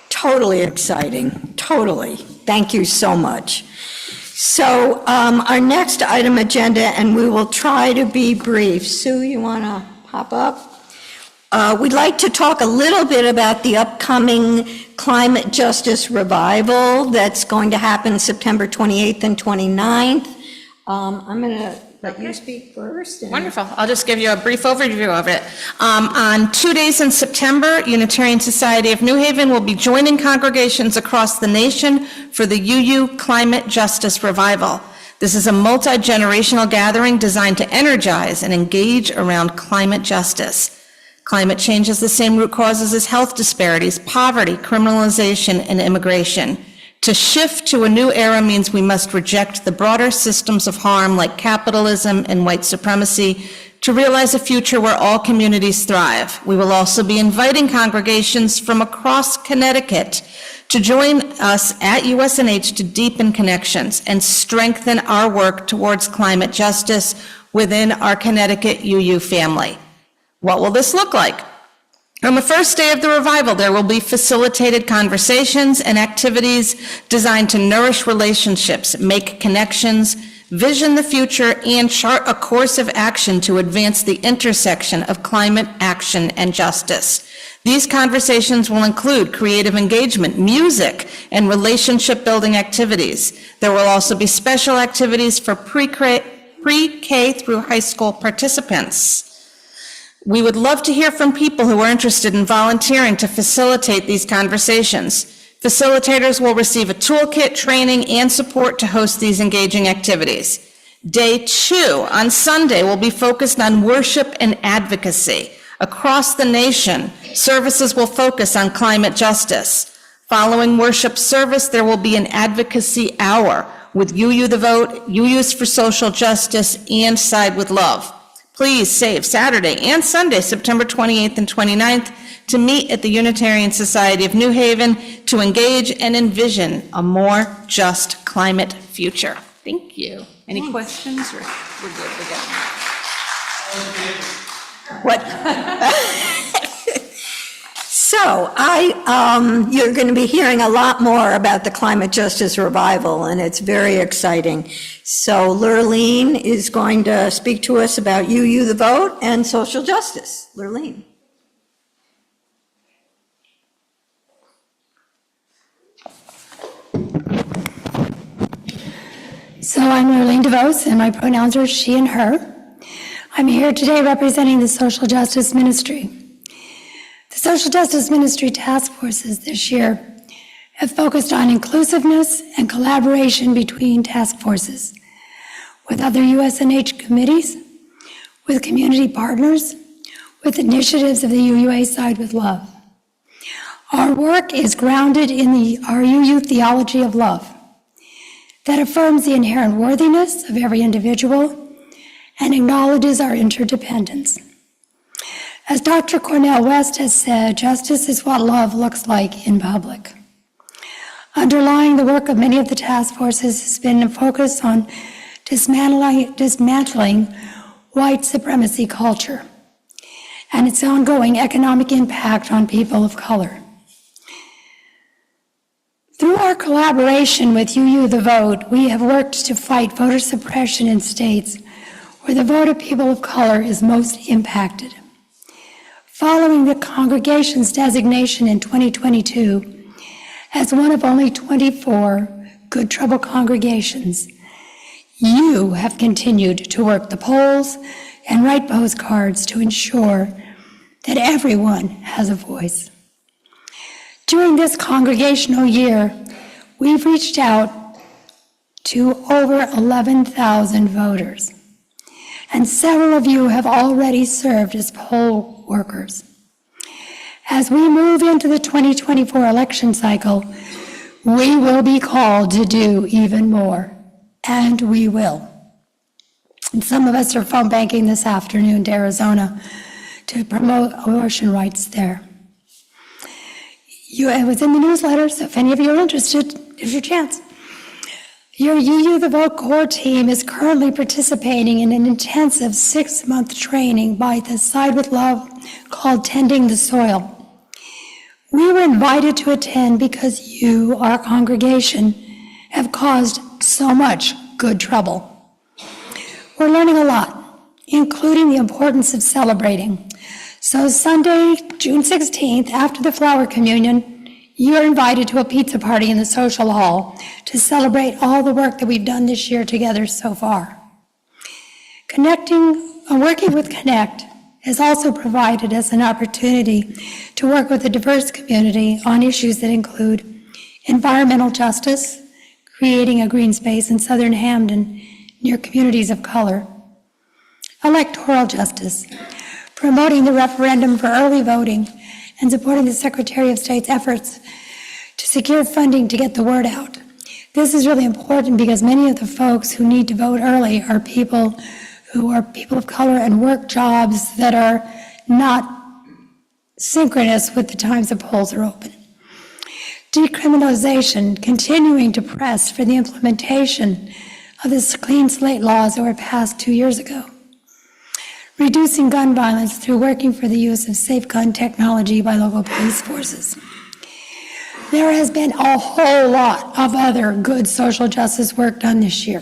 Totally exciting, totally. Thank you so much. So our next item agenda, and we will try to be brief. Sue, you want to pop up? We'd like to talk a little bit about the upcoming Climate Justice Revival that's going to happen September 28th and 29th. I'm going to let you speak first. Wonderful. I'll just give you a brief overview of it. On 2 days in September, Unitarian Society of New Haven will be joining congregations across the nation for the UU Climate Justice Revival. This is a multi-generational gathering designed to energize and engage around climate justice. Climate change has the same root causes as health disparities, poverty, criminalization, and immigration. To shift to a new era means we must reject the broader systems of harm like capitalism and white supremacy to realize a future where all communities thrive. We will also be inviting congregations from across Connecticut to join us at USNH to deepen connections and strengthen our work towards climate justice within our Connecticut UU family. What will this look like? On the first day of the revival, there will be facilitated conversations and activities designed to nourish relationships, make connections, vision the future, and chart a course of action to advance the intersection of climate action and justice. These conversations will include creative engagement, music, and relationship-building activities. There will also be special activities for pre-K through high school participants. We would love to hear from people who are interested in volunteering to facilitate these conversations. Facilitators will receive a toolkit, training, and support to host these engaging activities. Day 2 on Sunday will be focused on worship and advocacy. Across the nation, services will focus on climate justice. Following worship service, there will be an advocacy hour with UU the Vote, UU's for Social Justice, and Side with Love. Please save Saturday and Sunday, September 28th and 29th, to meet at the Unitarian Society of New Haven to engage and envision a more just climate future. Thank you. Any questions? Or we're good, we're good. What? So you're going to be hearing a lot more about the Climate Justice Revival, and it's very exciting. So Lurleen is going to speak to us about UU the Vote and social justice. Lurleen. So I'm Lurleen DeVos, and my pronouns are she and her. I'm here today representing the Social Justice Ministry. The Social Justice Ministry task forces this year have focused on inclusiveness and collaboration between task forces, with other USNH committees, with community partners, with initiatives of the UUA Side with Love. Our work is grounded in the RUU theology of love that affirms the inherent worthiness of every individual and acknowledges our interdependence. As Dr. Cornel West has said, justice is what love looks like in public. Underlying the work of many of the task forces has been a focus on dismantling white supremacy culture and its ongoing economic impact on people of color. Through our collaboration with UU The Vote, we have worked to fight voter suppression in states where the vote of people of color is most impacted. Following the congregation's designation in 2022 as one of only 24 Good Trouble congregations, you have continued to work the polls and write postcards to ensure that everyone has a voice. During this congregational year, we've reached out to over 11,000 voters, and several of you have already served as poll workers. As we move into the 2024 election cycle, we will be called to do even more, and we will. And some of us are phone banking this afternoon to Arizona to promote abortion rights there. It was in the newsletter, so if any of you are interested, here's your chance. Your UU The Vote core team is currently participating in an intensive 6-month training by the Side with Love called Tending the Soil. We were invited to attend because you, our congregation, have caused so much good trouble. We're learning a lot, including the importance of celebrating. So Sunday, June 16th, after the flower communion, you are invited to a pizza party in the social hall to celebrate all the work that we've done this year together so far. Working with Connect has also provided us an opportunity to work with a diverse community on issues that include environmental justice, creating a green space in southern Hamden near communities of color, electoral justice, promoting the referendum for early voting, and supporting the Secretary of State's efforts to secure funding to get the word out. This is really important because many of the folks who need to vote early are people who are people of color and work jobs that are not synchronous with the times the polls are open. Decriminalization, continuing to press for the implementation of the clean slate laws that were passed 2 years ago. Reducing gun violence through working for the use of safe gun technology by local police forces. There has been a whole lot of other good social justice work done this year.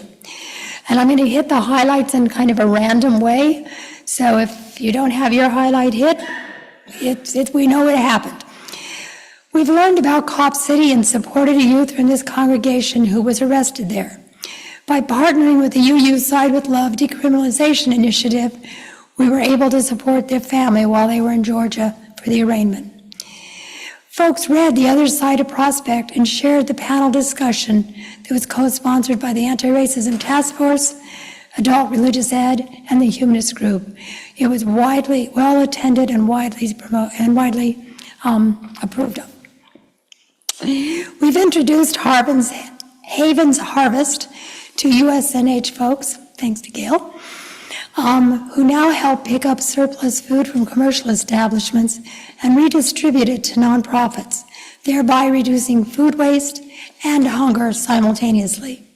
And I'm going to hit the highlights in kind of a random way. So if you don't have your highlight hit, we know what happened. We've learned about Cop City and supported a youth from this congregation who was arrested there. By partnering with the UU Side with Love decriminalization initiative, we were able to support their family while they were in Georgia for the arraignment. Folks read The Other Side of Prospect and shared the panel discussion that was co-sponsored by the Anti-Racism Task Force, Adult Religious Ed, and the Humanist Group. It was widely well attended and widely approved of. We've introduced Havens Harvest to USNH folks, thanks to Gail, who now help pick up surplus food from commercial establishments and redistribute it to nonprofits, thereby reducing food waste and hunger simultaneously.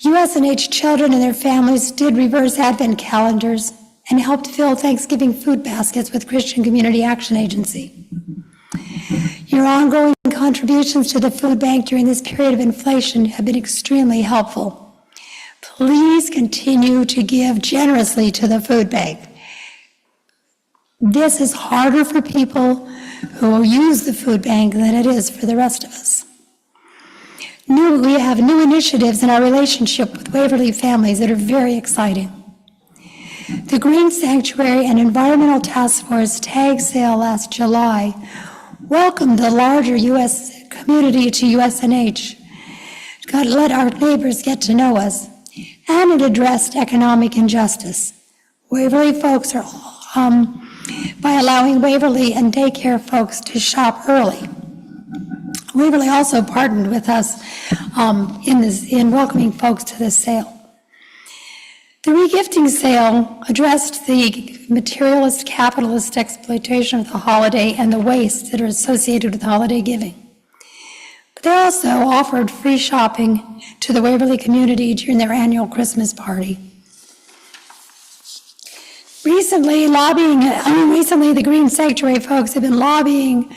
USNH children and their families did reverse Advent calendars and helped fill Thanksgiving food baskets with Christian Community Action Agency. Your ongoing contributions to the food bank during this period of inflation have been extremely helpful. Please continue to give generously to the food bank. This is harder for people who use the food bank than it is for the rest of us. We have new initiatives in our relationship with Waverly families that are very exciting. The Green Sanctuary and Environmental Task Force tag sale last July welcomed the larger U.S. community to USNH. God let our neighbors get to know us, and it addressed economic injustice. Waverly folks are, by allowing Waverly and daycare folks to shop early. Waverly also partnered with us in welcoming folks to this sale. The regifting sale addressed the materialist, capitalist exploitation of the holiday and the waste that are associated with holiday giving. But they also offered free shopping to the Waverly community during their annual Christmas party. Recently, the Green Sanctuary folks have been lobbying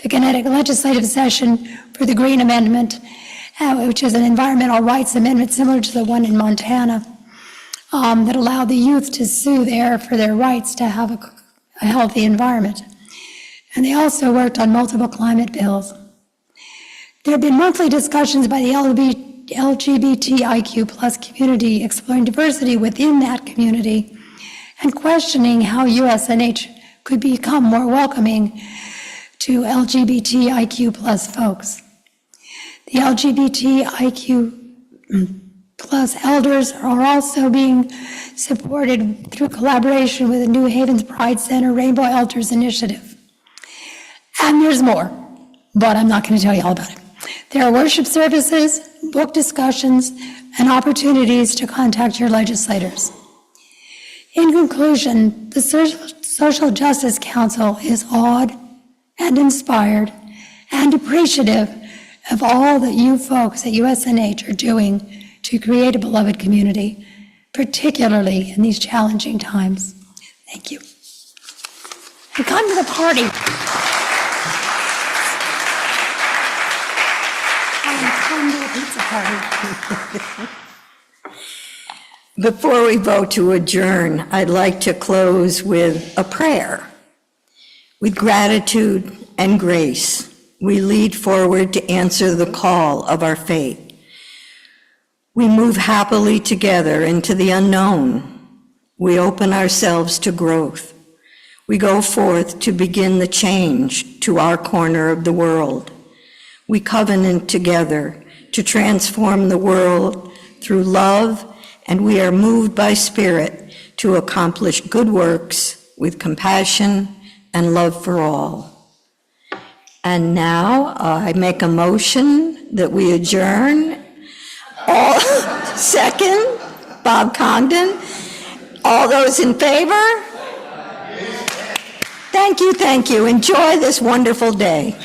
the Connecticut legislative session for the Green Amendment, which is an environmental rights amendment similar to the one in Montana, that allowed the youth to sue there for their rights to have a healthy environment. And they also worked on multiple climate bills. There have been monthly discussions by the LGBTIQ plus community exploring diversity within that community and questioning how USNH could become more welcoming to LGBTIQ plus folks. The LGBTIQ plus elders are also being supported through collaboration with the New Haven's Pride Center Rainbow Elders Initiative. And there's more, but I'm not going to tell you all about it. There are worship services, book discussions, and opportunities to contact your legislators. In conclusion, the Social Justice Council is awed and inspired and appreciative of all that you folks at USNH are doing to create a beloved community, particularly in these challenging times. Thank you. And come to the party. Come to the pizza party. Before we vote to adjourn, I'd like to close with a prayer. With gratitude and grace, we lead forward to answer the call of our faith. We move happily together into the unknown. We open ourselves to growth. We go forth to begin the change to our corner of the world. We covenant together to transform the world through love, and we are moved by Spirit to accomplish good works with compassion and love for all. And now I make a motion that we adjourn. Second, Bob Congdon. All those in favor? Thank you, thank you. Enjoy this wonderful day.